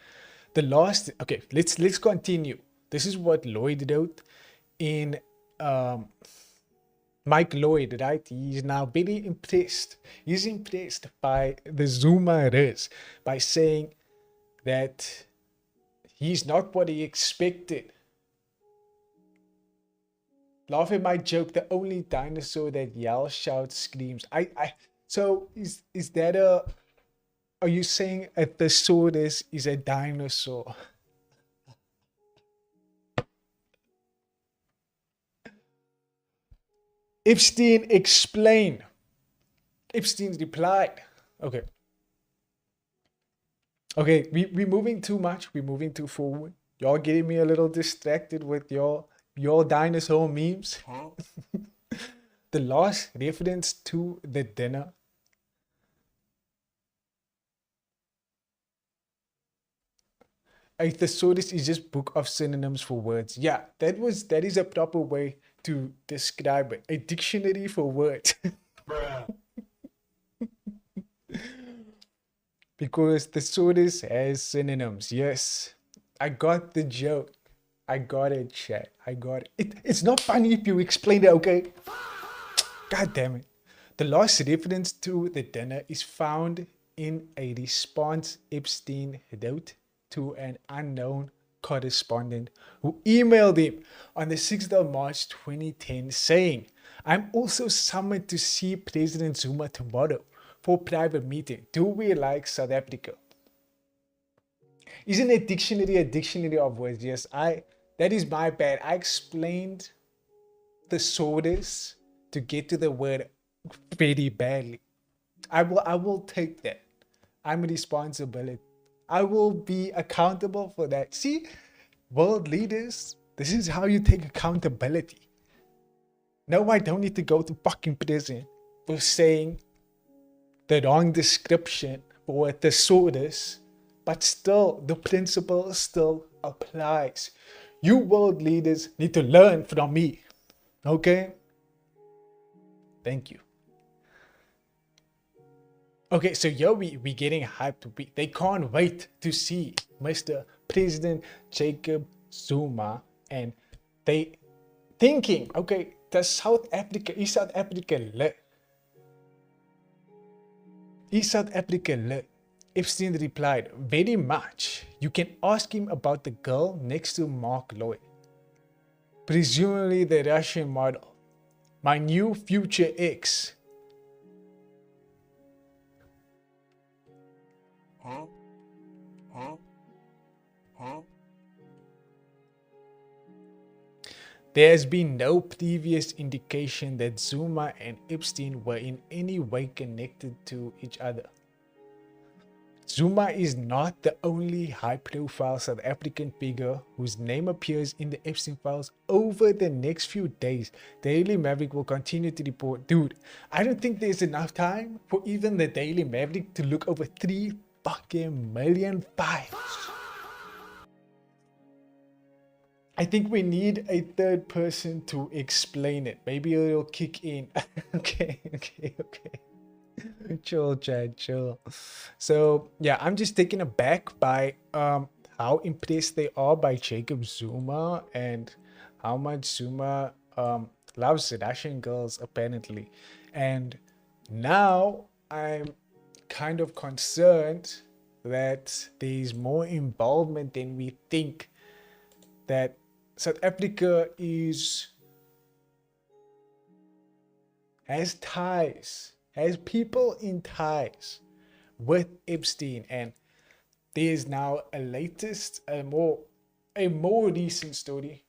The last, okay, let's continue. This is what Lloyd wrote in Mike Lloyd, right? He's now very impressed. He's impressed by the Zuma Riz by saying that he's not what he expected. Laugh at my joke, the only dinosaur that yells, shouts, screams. So is that a, are you saying a thesaurus is a dinosaur? Epstein explained. Epstein replied. Okay. Okay, we're moving too much. We're moving too forward. Y'all getting me a little distracted with your dinosaur memes. Huh? The last reference to the dinner. A thesaurus is just book of synonyms for words. Yeah, that is a proper way to describe it. A dictionary for words. Bruh. Because thesaurus has synonyms. Yes, I got the joke. I got it, chat. I got it. It's not funny if you explain it, okay? God damn it. The last reference to the dinner is found in a response Epstein wrote to an unknown correspondent who emailed him on the 6th of March 2010 saying, I'm also summoned to see President Zuma tomorrow for private meeting. Do we like South Africa? Isn't a dictionary of words? Yes, that is my bad. I explained thesaurus to get to the word very badly. I will take that. I'm responsible. I will be accountable for that. See, world leaders, this is how you take accountability. No, I don't need to go to fucking prison for saying the wrong description for a thesaurus, but still, the principle still applies. You world leaders need to learn from me. Okay? Thank you. Okay, so yo, we getting hyped. They can't wait to see Mr. President Jacob Zuma, and they thinking, okay, is South Africa lit? Is South Africa lit? Epstein replied, very much. You can ask him about the girl next to Mark Lloyd. Presumably the Russian model. My new future ex. Huh? Huh? Huh? There has been no previous indication that Zuma and Epstein were in any way connected to each other. Zuma is not the only high-profile South African figure whose name appears in the Epstein files. Over the next few days, Daily Maverick will continue to report. Dude, I don't think there's enough time for even the Daily Maverick to look over 3 fucking million files. I think we need a third person to explain it. Maybe it'll kick in. Okay. Chill, Chad, chill. So yeah, I'm just taken aback by how impressed they are by Jacob Zuma and how much Zuma loves Russian girls apparently. And now I'm kind of concerned that there's more involvement than we think, that South Africa has ties, has people in ties with Epstein, and there's now a more recent story.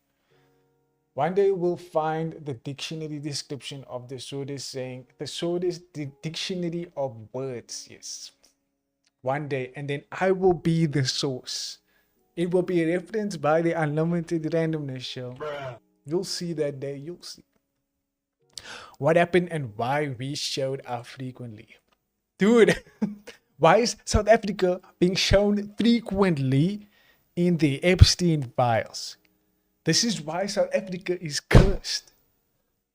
One day we'll find the dictionary description of the Swords saying the Swords the dictionary of words, yes. One day, and then I will be the source. It will be referenced by the Unlimited Randomness Show. You'll see that day, you'll see what happened and why we showed up frequently. Dude, why is South Africa being shown frequently in the Epstein files? This is why South Africa is cursed.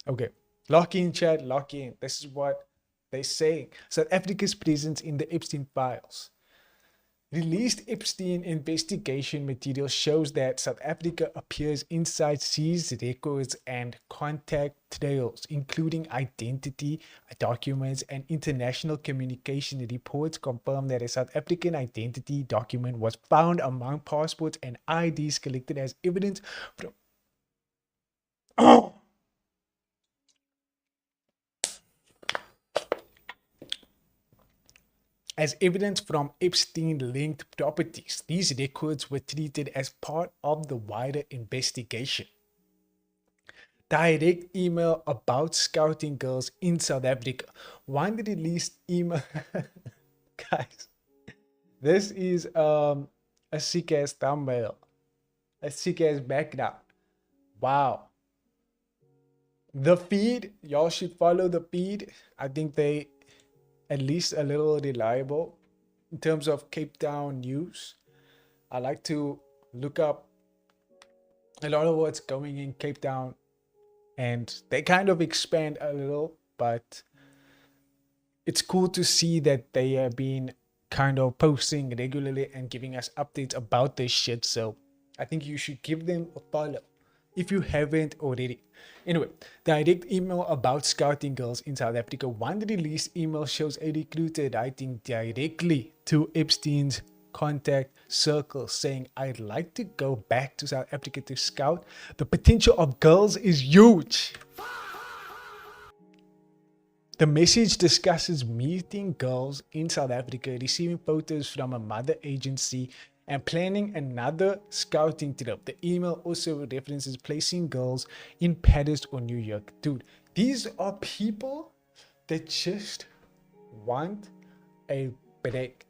Okay, lock in, chat, lock in. This is what they're saying. South Africa's presence in the Epstein files. Released Epstein investigation material shows that South Africa appears inside seized records and contact trails, including identity documents and international communication reports confirm that a South African identity document was found among passports and IDs collected as evidence from Epstein-linked properties. These records were treated as part of the wider investigation. Direct email about scouting girls in South Africa. One released email. Guys, this is a sick ass thumbnail, a sick ass background. Wow. The feed, y'all should follow the feed. I think they at least a little reliable in terms of Cape Town news. I like to look up a lot of what's going in Cape Town, and they kind of expand a little, but it's cool to see that they have been kind of posting regularly and giving us updates about this shit. So I think you should give them a follow if you haven't already. Anyway, direct email about scouting girls in South Africa. One released email shows a recruiter writing directly to Epstein's contact circle saying, "I'd like to go back to South Africa to scout. The potential of girls is huge." The message discusses meeting girls in South Africa, receiving photos from a mother agency, and planning another scouting trip. The email also references placing girls in Paris or New York. Dude, these are people that just want a break.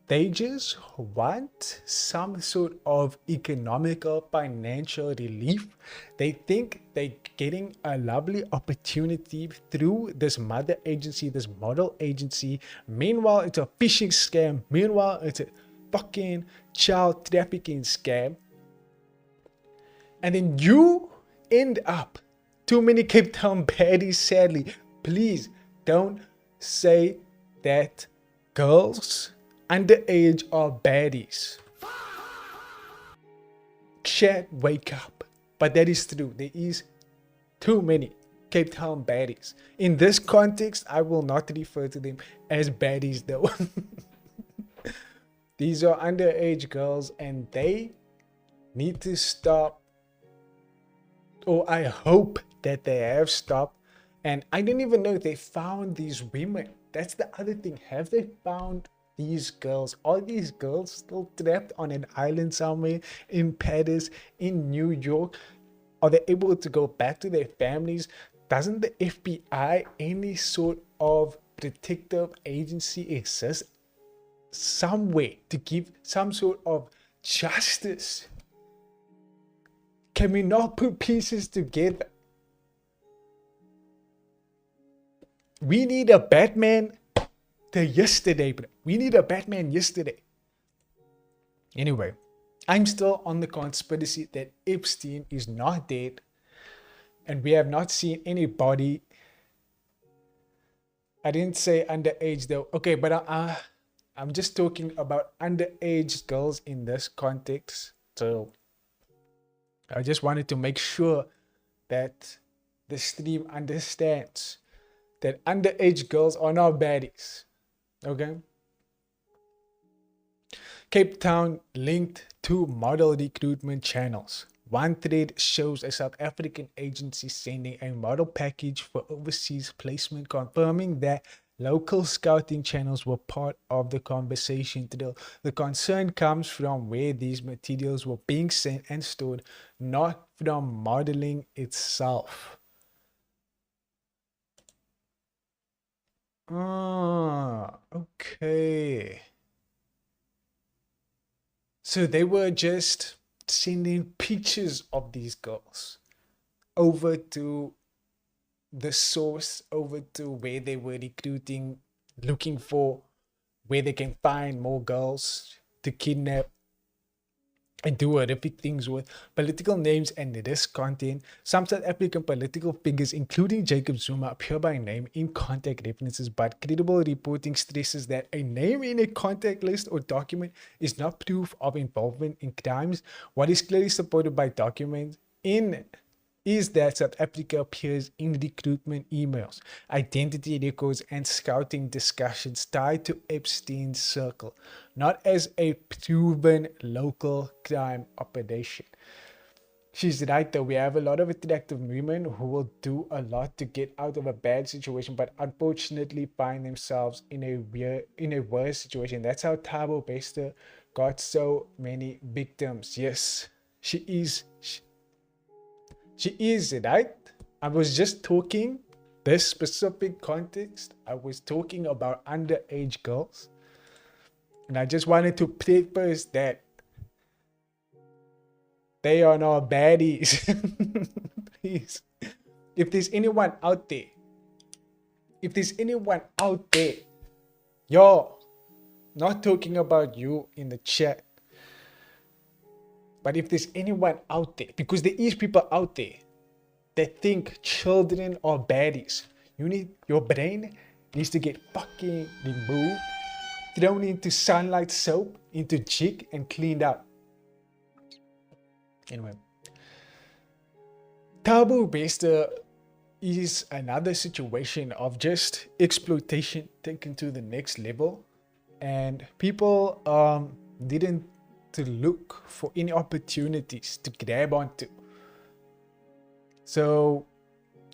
They just want some sort of economical, financial relief. They think they're getting a lovely opportunity through this mother agency, this model agency. Meanwhile, it's a phishing scam. Meanwhile, it's a fucking child trafficking scam. And then you end up too many Cape Town baddies, sadly. Please don't say that girls underage are baddies. Chat, wake up. But that is true. There is too many Cape Town baddies. In this context, I will not refer to them as baddies though. These are underage girls and they need to stop. Or I hope that they have stopped. And I don't even know if they found these women. That's the other thing. Have they found these girls? Are these girls still trapped on an island somewhere in Paris, in New York? Are they able to go back to their families? Doesn't the FBI, any sort of protective agency, exist somewhere to give some sort of justice? Can we not put pieces together? We need a Batman yesterday, bro. We need a Batman yesterday. Anyway, I'm still on the conspiracy that Epstein is not dead, and we have not seen anybody. I didn't say underage though. Okay, but I'm just talking about underage girls in this context. So I just wanted to make sure that the stream understands that underage girls are not baddies. Okay. Cape Town linked to model recruitment channels. One thread shows a South African agency sending a model package for overseas placement, confirming that local scouting channels were part of the conversation. The concern comes from where these materials were being sent and stored, not from modeling itself. Okay. So they were just sending pictures of these girls over to the source, over to where they were recruiting, looking for where they can find more girls to kidnap and do horrific things with. Political names and this content. Some South African political figures, including Jacob Zuma, appear by name in contact references, but credible reporting stresses that a name in a contact list or document is not proof of involvement in crimes. What is clearly supported by documents is that South Africa appears in recruitment emails, identity records, and scouting discussions tied to Epstein's circle, not as a proven local crime operation. She's right though, we have a lot of attractive women who will do a lot to get out of a bad situation, but unfortunately find themselves in a worse situation. That's how Thabo Bester got so many victims. Yes, she is, right? I was just talking, this specific context, I was talking about underage girls. And I just wanted to preface that they are not baddies. Please. If there's anyone out there, yo, not talking about you in the chat, but if there's anyone out there, because there is people out there that think children are baddies, your brain needs to get fucking removed, thrown into sunlight soap, into jig, and cleaned up. Anyway, Thabo Bester is another situation of just exploitation taken to the next level, and people didn't to look for any opportunities to grab onto. So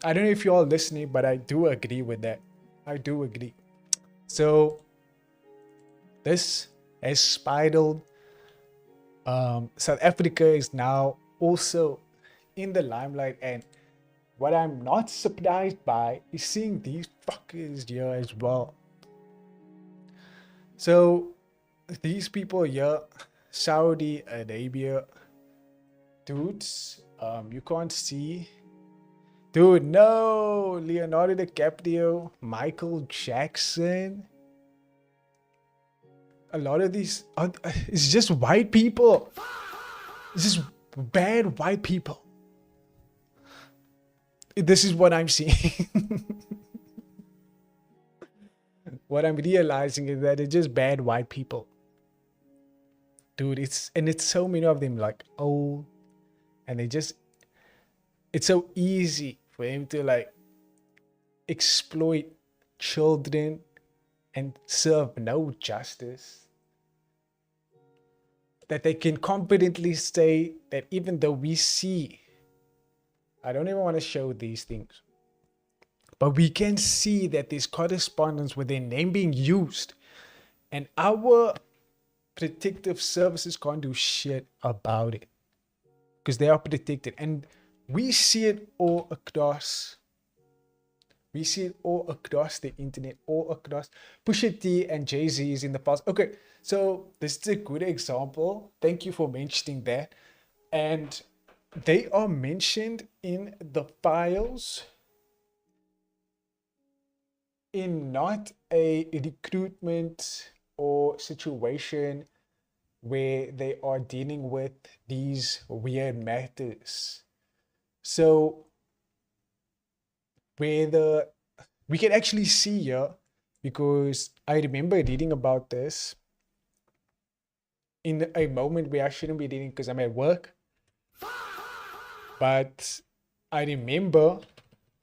I don't know if you're all listening, but I do agree with that. I do agree. So this has spiraled. South Africa is now also in the limelight, and what I'm not surprised by is seeing these fuckers here as well. So these people here, Saudi Arabia dudes, you can't see, dude, no, Leonardo DiCaprio, Michael Jackson, a lot of these it's just white people. It's just bad white people. This is what I'm seeing. What I'm realizing is that it's just bad white people. Dude, it's so many of them, like old, and it's so easy for him to like exploit children and serve no justice, that they can confidently say that even though we see, I don't even want to show these things, but we can see that there's correspondence with their name being used, and our protective services can't do shit about it because they are protected. And we see it all across. We see it all across the internet, all across. Pusha T and Jay-Z is in the past. Okay, so this is a good example. Thank you for mentioning that. And they are mentioned in the files in not a recruitment or situation where they are dealing with these weird matters. So where we can actually see here, because I remember reading about this in a moment where I shouldn't be reading because I'm at work. But I remember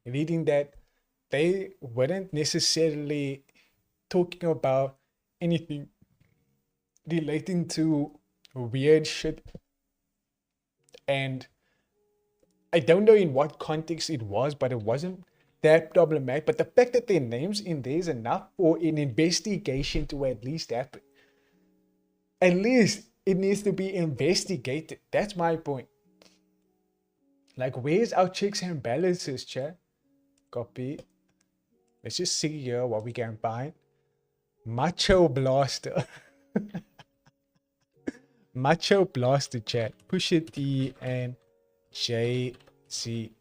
reading that they weren't necessarily talking about anything relating to weird shit. And I don't know in what context it was, but it wasn't that problematic. But the fact that their names in there is enough for an investigation to at least happen. At least it needs to be investigated. That's my point. Like, where's our checks and balances, chat? Copy. Let's just see here what we can find. Macho Blaster. Macho Blaster, chat. Pusha T and Jay-Z.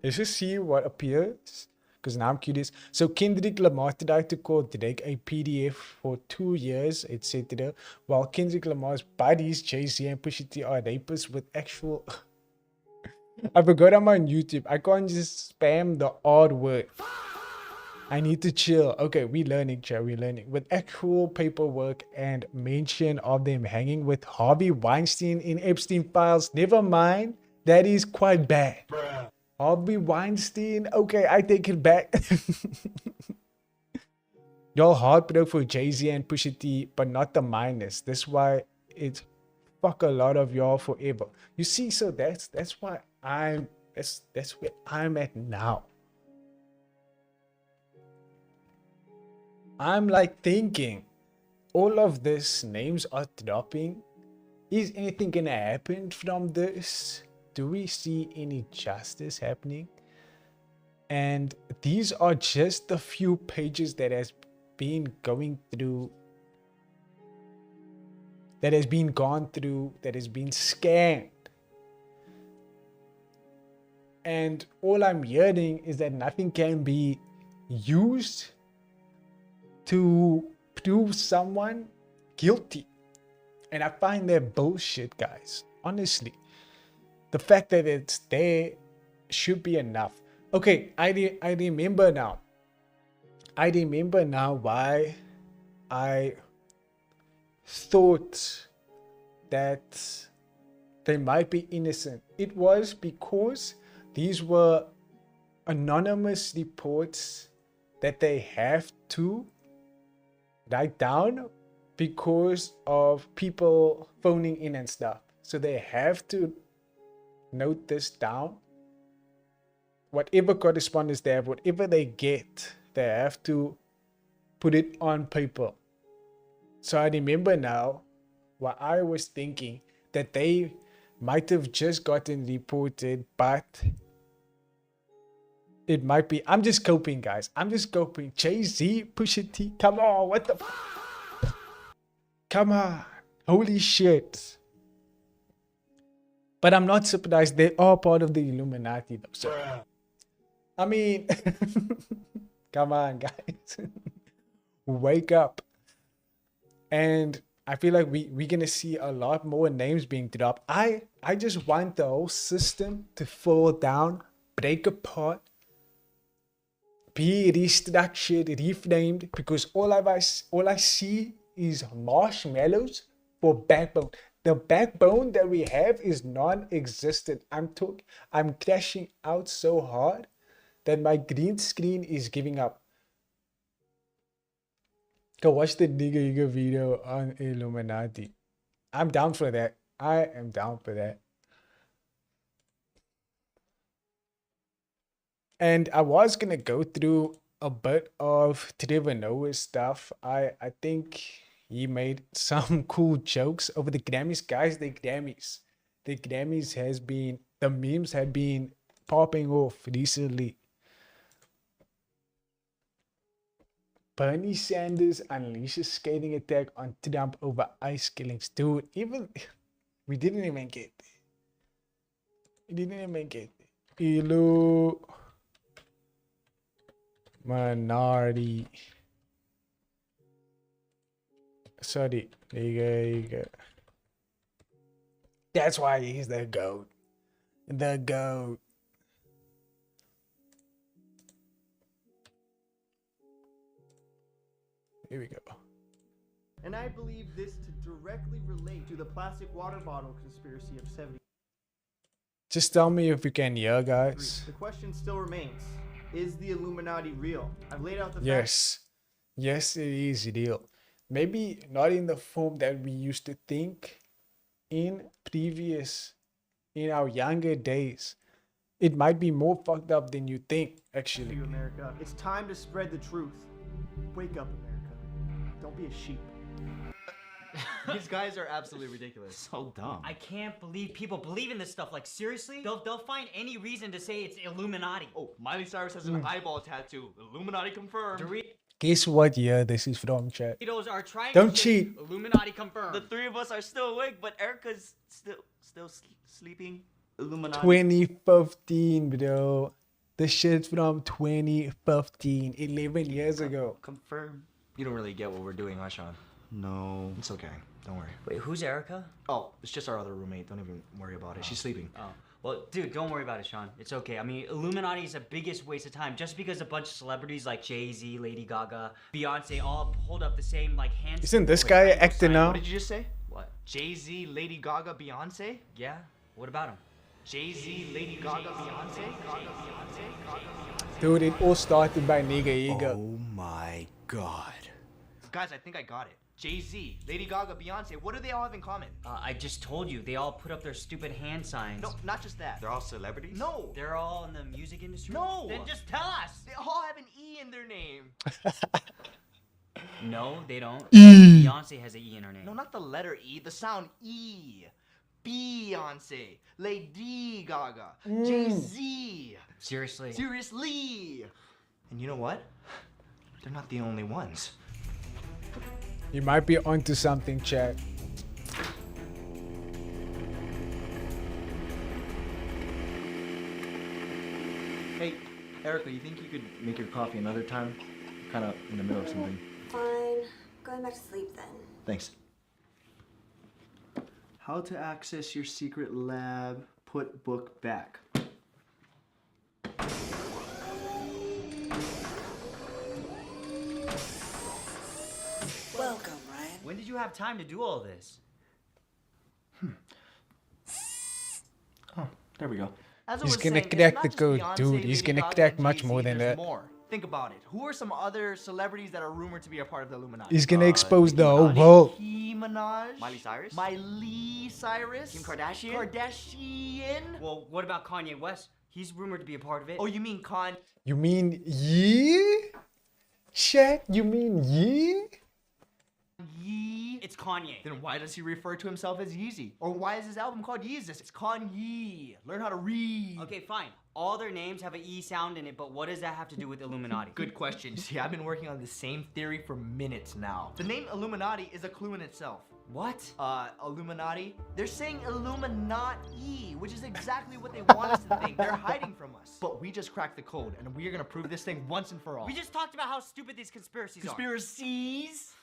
Let's just see what appears, because now I'm curious. So Kendrick Lamar tried to call Drake a PDF for 2 years, etc. While Kendrick Lamar's buddies, Jay-Z and Pusha T, are rapists with actual... I forgot I'm on YouTube. I can't just spam the odd word. I need to chill. Okay, we learning, chat. We learning. With actual paperwork and mention of them hanging with Harvey Weinstein in Epstein files. Never mind. That is quite bad. Bruh. Harvey Weinstein. Okay, I take it back. Y'all heartbroken for Jay-Z and Pusha T, but not the minors. That's why it's fuck a lot of y'all forever. You see, so that's why that's where I'm at now. I'm like thinking, all of this names are dropping. Is anything gonna happen from this? Do we see any justice happening? And these are just the few pages that has been going through, that has been gone through, that has been scanned. And all I'm hearing is that nothing can be used to prove someone guilty. And I find that bullshit, guys. Honestly, the fact that it's there should be enough. Okay, I remember now. I remember now why I thought that they might be innocent. It was because these were anonymous reports that they have to write down because of people phoning in and stuff. So they have to note this down. Whatever correspondence they have, whatever they get, they have to put it on paper. So I remember now what I was thinking, that they might have just gotten reported, but it might be, I'm just coping, guys. I'm just coping. Jay-Z, Pusha T, come on, what the come on, holy shit. But I'm not surprised, they are part of the Illuminati though. So I mean, come on, guys. Wake up. And I feel like we're gonna see a lot more names being dropped. I just want the whole system to fall down, break apart, be restructured, reframed, because all I see is marshmallows for backbone. The backbone that we have is non-existent. I'm crashing out so hard that my green screen is giving up. Go watch the Nigga video on Illuminati. I'm down for that. I am down for that. And I was gonna go through a bit of Trevor Noah's stuff. I think he made some cool jokes over the Grammys. Guys, the Grammys has been the memes had been popping off recently. Bernie Sanders unleashes scathing attack on Trump over ICE killings. Dude, even we didn't even get there. We didn't even get there. Elu minority. Sorry, there you go. That's why he's the GOAT. The GOAT. Here we go. And I believe this to directly relate to the plastic water bottle conspiracy of 70. Just tell me if you can hear, guys. The question still remains, is the Illuminati real? I've laid out the facts. Yes. Yes, it is real. Maybe not in the form that we used to think in our younger days. It might be more fucked up than you think, actually. To America. It's time to spread the truth. Wake up, America. Don't be a sheep. These guys are absolutely ridiculous. So dumb. I can't believe people believe in this stuff. Like, seriously? They'll find any reason to say it's Illuminati. Oh, Miley Cyrus has an eyeball tattoo. Illuminati confirmed. Guess what year this is from, chat? Doritos are trying Don't to cheat. Illuminati confirmed. The three of us are still awake, but Erica's still sleeping. Illuminati. 2015, bro. The shit's from 2015, 11 years ago. Confirm. You don't really get what we're doing, huh, Sean? No. It's okay. Don't worry. Wait, who's Erica? Oh, it's just our other roommate. Don't even worry about it. She's sleeping. Oh. Well, dude, don't worry about it, Sean. It's okay. I mean, Illuminati is the biggest waste of time just because a bunch of celebrities like Jay-Z, Lady Gaga, Beyonce all hold up the same, like, hand. Isn't this guy an actor now? What did you just say? What? Jay-Z, Lady Gaga, Beyonce? Yeah? What about him? Jay-Z, Lady Gaga, Beyonce? Dude, it all started by Nigga Ego. Oh my god. Guys, I think I got it. Jay-Z, Lady Gaga, Beyonce, what do they all have in common? I just told you. They all put up their stupid hand signs. No, not just that. They're all celebrities? No. They're all in the music industry? No. Then just tell us. They all have an E in their name. No, they don't. Beyonce has an E in her name. No, not the letter E, the sound E. Beyonce, Lady Gaga, Jay-Z. Seriously? Seriously. And you know what? They're not the only ones. You might be onto something, chat. Hey, Erica, you think you could make your coffee another time? Kind of in the middle of something. Fine. Going back to sleep then. Thanks. How to access your secret lab, put book back. Welcome, Ryan. When did you have time to do all this? Oh, there we go. As I He's was gonna saying, it's crack not the just code, Beyonce, dude. He's Lady gonna Gaga, crack and much Jay-Z, more than there's that. More. Think about it. Who are some other celebrities that are rumored to be a part of the Illuminati? He's gonna expose the whole Nicki world. Minaj, Miley Cyrus? Miley Cyrus, Kim Kardashian? Kardashian. Well, what about Kanye West? He's rumored to be a part of it. Oh, you mean Kanye? You mean Yee? Chat, you mean Yee? It's Kanye. Then why does he refer to himself as Yeezy? Or why is his album called Yeezus? It's Kanye. Learn how to read. Okay, fine. All their names have an E sound in it, but what does that have to do with Illuminati? Good question. See, I've been working on the same theory for minutes now. The name Illuminati is a clue in itself. What? Illuminati? They're saying Illuminati, which is exactly what they want us to think. They're hiding from us. But we just cracked the code, and we are gonna prove this thing once and for all. We just talked about how stupid these conspiracies are. Conspiracies?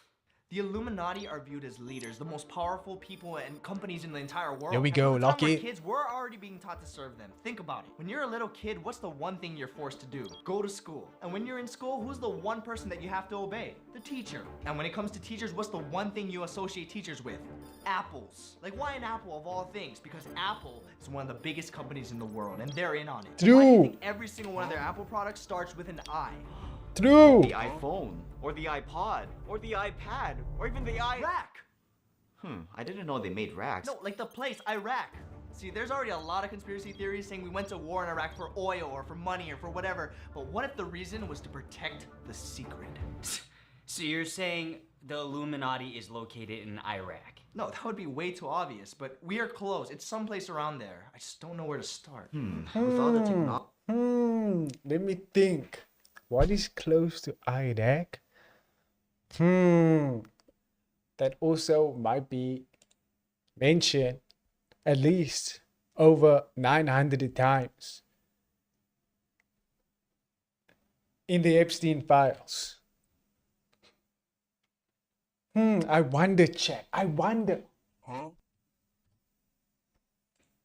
The Illuminati are viewed as leaders, the most powerful people and companies in the entire world. There we And go, from the time we're Lucky. kids, we're already being taught to serve them. Think about it. When you're a little kid, what's the one thing you're forced to do? Go to school. And when you're in school, who's the one person that you have to obey? The teacher. And when it comes to teachers, what's the one thing you associate teachers with? Apples. Like, why an apple of all things? Because Apple is one of the biggest companies in the world, and they're in on it. True. Why do you think every single one of their Apple products starts with an I? True. The iPhone, or the iPod, or the iPad, or even the Iraq. I didn't know they made racks. No, like the place, Iraq. See, there's already a lot of conspiracy theories saying we went to war in Iraq for oil or for money or for whatever. But what if the reason was to protect the secret? So you're saying the Illuminati is located in Iraq? No, that would be way too obvious, but we are close. It's someplace around there. I just don't know where to start. With all the technology. Let me think. What is close to Iraq? That also might be mentioned at least over 900 times in the Epstein files. I wonder, chat. I wonder.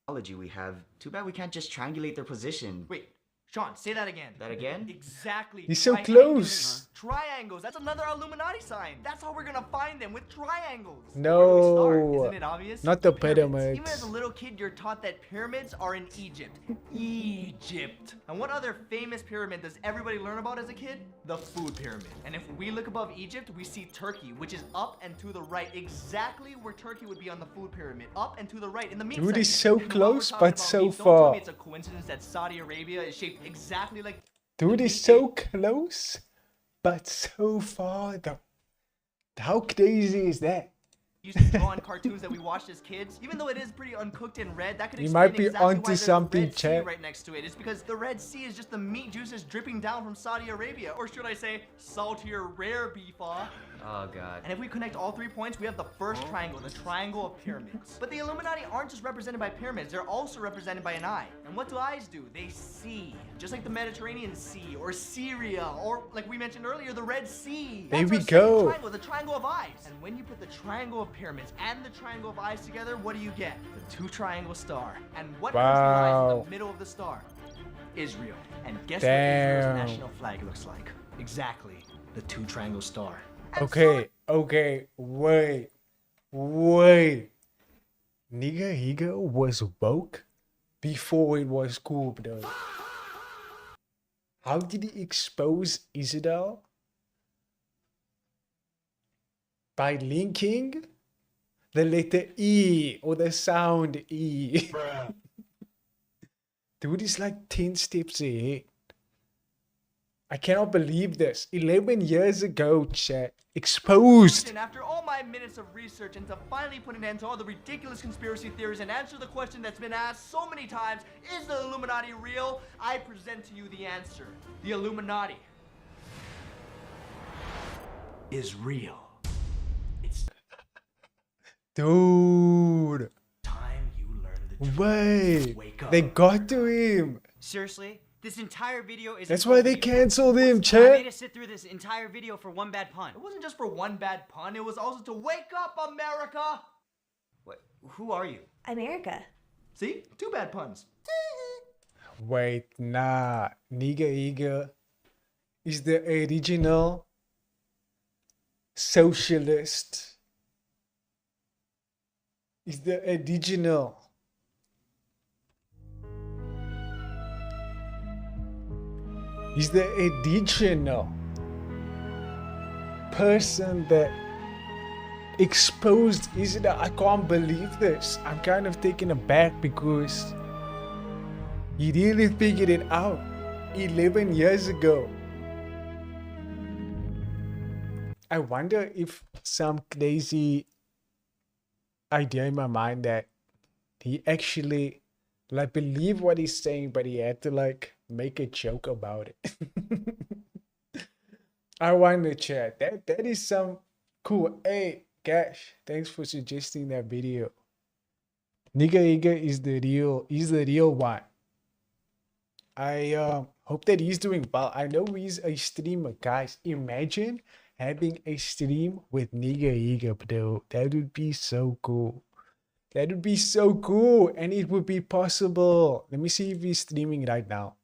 Technology we have. Too bad we can't just triangulate their position. Wait, Sean, say that again. That again? Exactly. He's so Triangles. close. Triangles. That's another Illuminati sign. That's how we're gonna find them, with triangles. No. Where do we start? Isn't it obvious? Not the Pyramids. pyramids. Even as a little kid, you're taught that pyramids are in Egypt. Egypt. And what other famous pyramid does everybody learn about as a kid? The food pyramid. And if we look above Egypt, we see Turkey, which is up and to the right, exactly where Turkey would be on the food pyramid, up and to the right in the meat Dude, it's section. so And while we're close, talking but about so meats, don't tell far. me it's a coincidence that Saudi Arabia is shaped exactly like Dude is so close, but so far though. How crazy is that? used to draw in cartoons that we watched as kids. Even though it is pretty uncooked and red, that could You explain might be exactly onto why there's something, a Red Sea Chet. right next to it. It's because the Red Sea is just the meat juices dripping down from Saudi Arabia, or should I say, saltier rare beef. Oh god. And if we connect all 3 points, we have the first triangle, the triangle of pyramids. But the Illuminati aren't just represented by pyramids, they're also represented by an eye. And what do eyes do? They see. Just like the Mediterranean Sea, or Syria, or like we mentioned earlier, the Red Sea. There That's we our second go. Triangle, the triangle of eyes. And when you put the triangle of pyramids and the triangle of eyes together, what do you get? The 2 triangle star. And what comes to rise in Wow. the middle of the star? Israel. And guess Damn. what Israel's national flag looks like? Exactly. The 2 triangle star. And so Okay, wait. Nigga Higa was woke before it was cool, bro. How did he expose Israel? By linking the letter E or the sound E. Dude is like 10 steps ahead. I cannot believe this. 11 years ago, chat. Exposed. And after all my minutes of research and to finally put an end to all the ridiculous conspiracy theories and answer the question that's been asked so many times, is the Illuminati real? I present to you the answer. The Illuminati is real. It's Dude. time you learn the truth. Wait. Wake up. They got to him. Seriously? This entire video is. That's why they canceled him, I made chat. us sit through this entire video for one bad pun. It wasn't just for one bad pun, it was also to wake up, America! What? Who are you? I'm Erica. See? 2 bad puns. Wait, nah. Nigga Iga is the original socialist. Is the original. He's the original person that exposed Israel. I can't believe this. I'm kind of taken aback because he really figured it out 11 years ago. I wonder if some crazy idea in my mind that he actually like believe what he's saying, but he had to like make a joke about it. I wonder, chat. That is some cool. Hey, Gash, thanks for suggesting that video. Nigga Iga is the real one. I hope that he's doing well. I know he's a streamer, guys. Imagine having a stream with Nigga Iga, bro. That would be so cool. That would be so cool, and it would be possible. Let me see if he's streaming right now.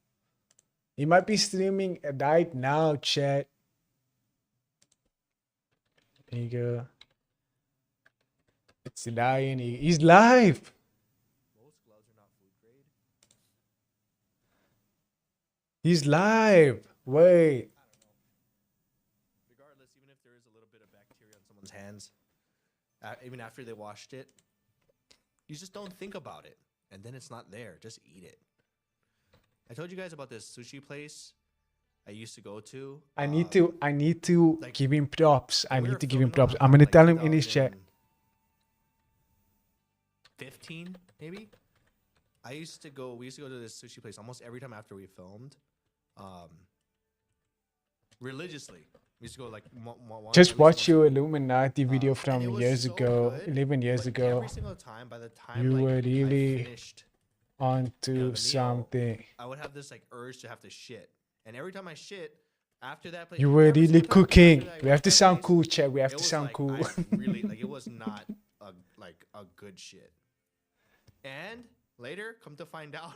He might be streaming right now, chat. Nigga. It's lying. He's live. He's live. Wait. Regardless, even if there is a little bit of bacteria on someone's hands, even after they washed it, you just don't think about it, and then it's not there. Just eat it. I told you guys about this sushi place I used to go to. I need to like, give him props. I we were need to give him filming props. on, I'm gonna like, tell him in his chat. 15 maybe. We used to go to this sushi place almost every time after we filmed. Religiously. We used to go like Just every watch single your Illuminati video and from it was years so ago, good, 11 years but ago. every single time, by the time You like, were I really finished, onto the meal, something. I would have this like urge to have to shit, and every time I shit, after that place, You were every really single time after cooking. that I We went have to that sound place, cool, Chad. We have it to was sound like, cool. I really like it was not a good shit. And later, come to find out,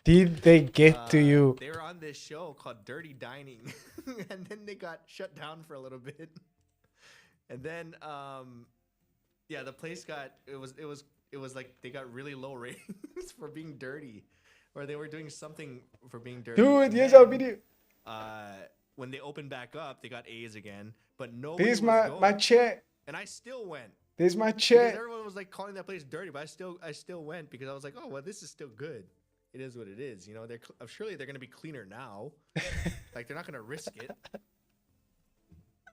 Did they get to you? they were on this show called Dirty Dining, and then they got shut down for a little bit. And then, yeah, the place got it was like they got really low ratings for being dirty, or they were doing something for being dirty. Dude, And here's our then, video. When they opened back up, they got A's again, but nobody There's was my going. chat. And I still went There's my because chat. everyone was like calling that place dirty, but I still went because I was like, oh well, this is still good. It is what it is, you know. Surely they're gonna be cleaner now. Like they're not gonna risk it.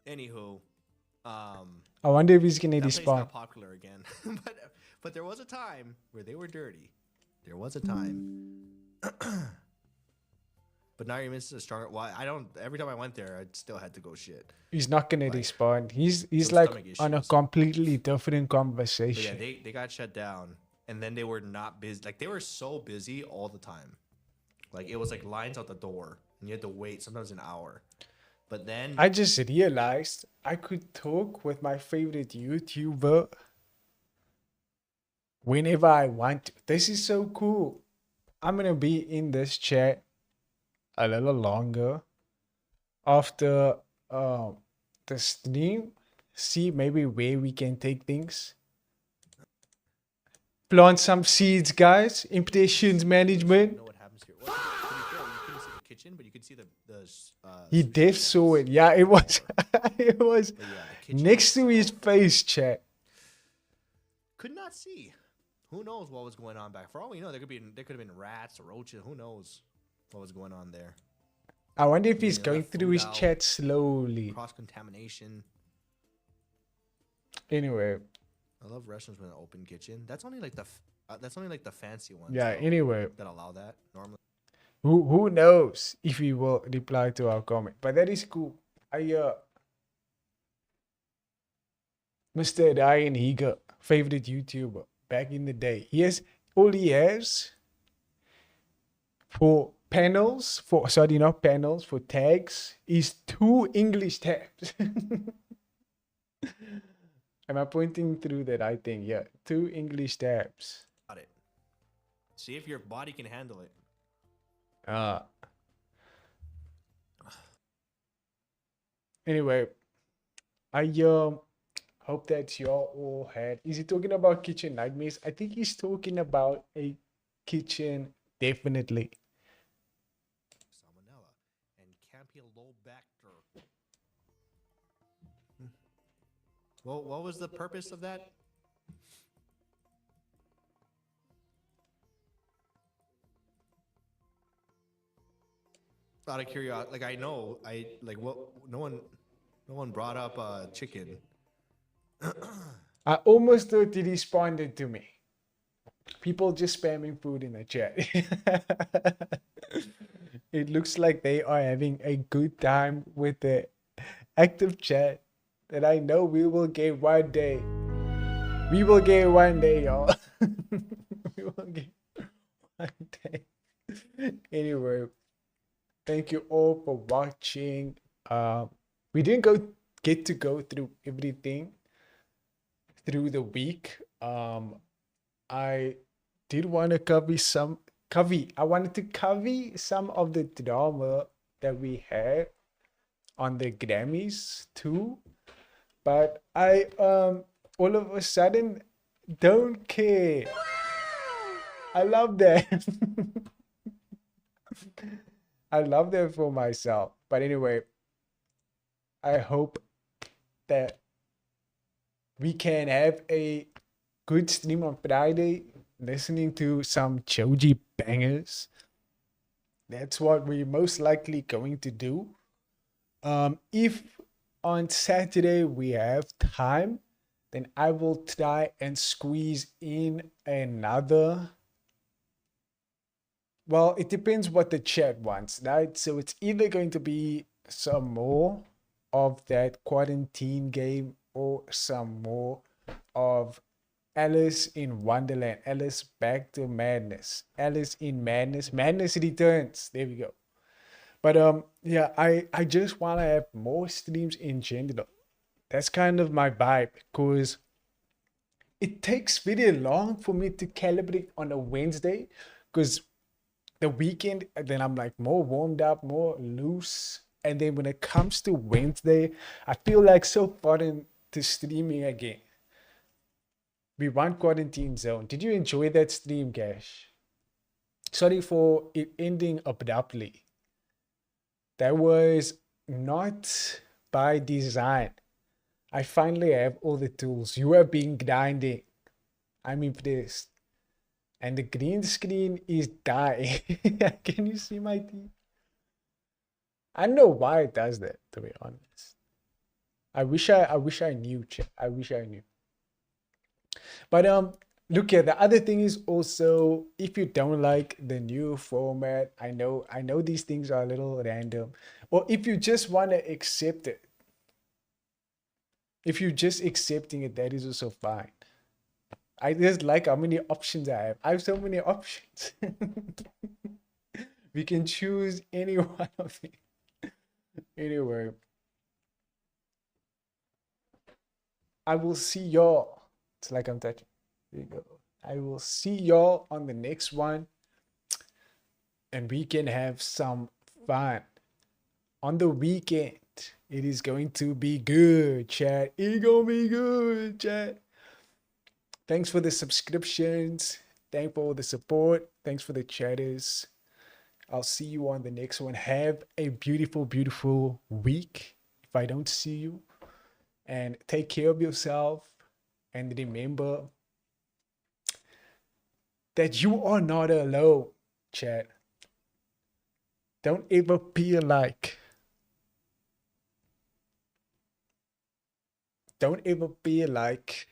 Anywho. I wonder if he's gonna That place respawn. got popular again, but there was a time where they were dirty. There was a time, but now you're missing a stronger. Well, I don't. Every time I went there, I still had to go shit. He's not gonna like, respawn. He's some like stomach on a issues. completely different But yeah, conversation. they got shut down, and then they were not busy. Like they were so busy all the time. Like it was like lines out the door, and you had to wait sometimes an hour. But then I just realized I could talk with my favorite YouTuber whenever I want to. This is so cool. I'm gonna be in this chat a little longer after the stream. See maybe where we can take things. Plant some seeds, guys. Impatience management. know what happens here. Well, to be fair, you couldn't see the kitchen, but you could see the He sushi def stands. saw it. Yeah, it was it was But yeah, the kitchen next to his itself, face, chat. could not see. Who knows what was going on back? For all we know, there could have been rats or roaches. Who knows what was going on there? I wonder if he's Yeah, going left through food his out. chat slowly. Cross contamination. Anyway, I love restaurants with an open kitchen. That's only like the fancy ones. yeah. though, Anyway, that allow that normally. who knows if he will reply to our comment? But that is cool. Mr. Ryan Higa, favorite YouTuber back in the day. All he has for panels, not panels, for tags is 2 English tabs. Am I pointing through the right thing? Yeah, 2 English tabs. Got it. See if your body can handle it. Anyway, I hope that y'all all had. Is he talking about kitchen nightmares? I think he's talking about a kitchen, definitely. Salmonella and Campylobacter. Well, what was the purpose of that? Out of curiosity, like I know, no one brought up chicken. I almost thought he responded to me. People just spamming food in the chat. It looks like they are having a good time with the active chat that I know we will get one day. We will get one day, y'all. We will get one day. Anyway, thank you all for watching. We didn't get to go through everything through the week. I did want to cover some of the drama that we had on the Grammys too, but I all of a sudden don't care. I love that. I love that for myself. But anyway, I hope that we can have a good stream on Friday, listening to some Choji bangers. That's what we're most likely going to do. If on Saturday we have time, then I will try and squeeze in another. Well, it depends what the chat wants, right? So it's either going to be some more of that quarantine game or some more of Alice in Wonderland, Alice Back to Madness, Alice in Madness, Madness Returns. There we go. But yeah, I just want to have more streams in general. That's kind of my vibe, because it takes very long for me to calibrate on a Wednesday, because the weekend, then I'm like more warmed up, more loose. And then when it comes to Wednesday, I feel like so foreign to streaming again. We want Quarantine Zone. Did you enjoy that stream, Gash? Sorry for it ending abruptly. That was not by design. I finally have all the tools. You have been grinding. I'm impressed. And the green screen is dying. Can you see my teeth? I don't know why it does that, to be honest. I wish I knew, chat. I wish I knew. But look at the other thing is also, if you don't like the new format, I know these things are a little random, or if you just want to accept it, if you're just accepting it, that is also fine. I just like how many options I have. I have so many options. We can choose any one of them. Anyway, I will see y'all. It's like I'm touching. There you go. I will see y'all on the next one, and we can have some fun. On the weekend, it is going to be good, chat. It's gonna be good, chat. Thanks for the subscriptions. Thanks for all the support. Thanks for the chatters. I'll see you on the next one. Have a beautiful, beautiful week if I don't see you. And take care of yourself. And remember that you are not alone, chat. Don't ever feel like. Don't ever feel like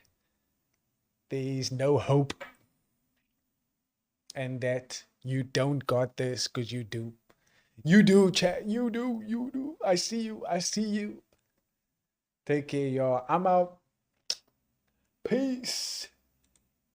there is no hope and that you don't got this, because you do. You do, chat. You do. You do. I see you. I see you. Take care, y'all. I'm out. Peace.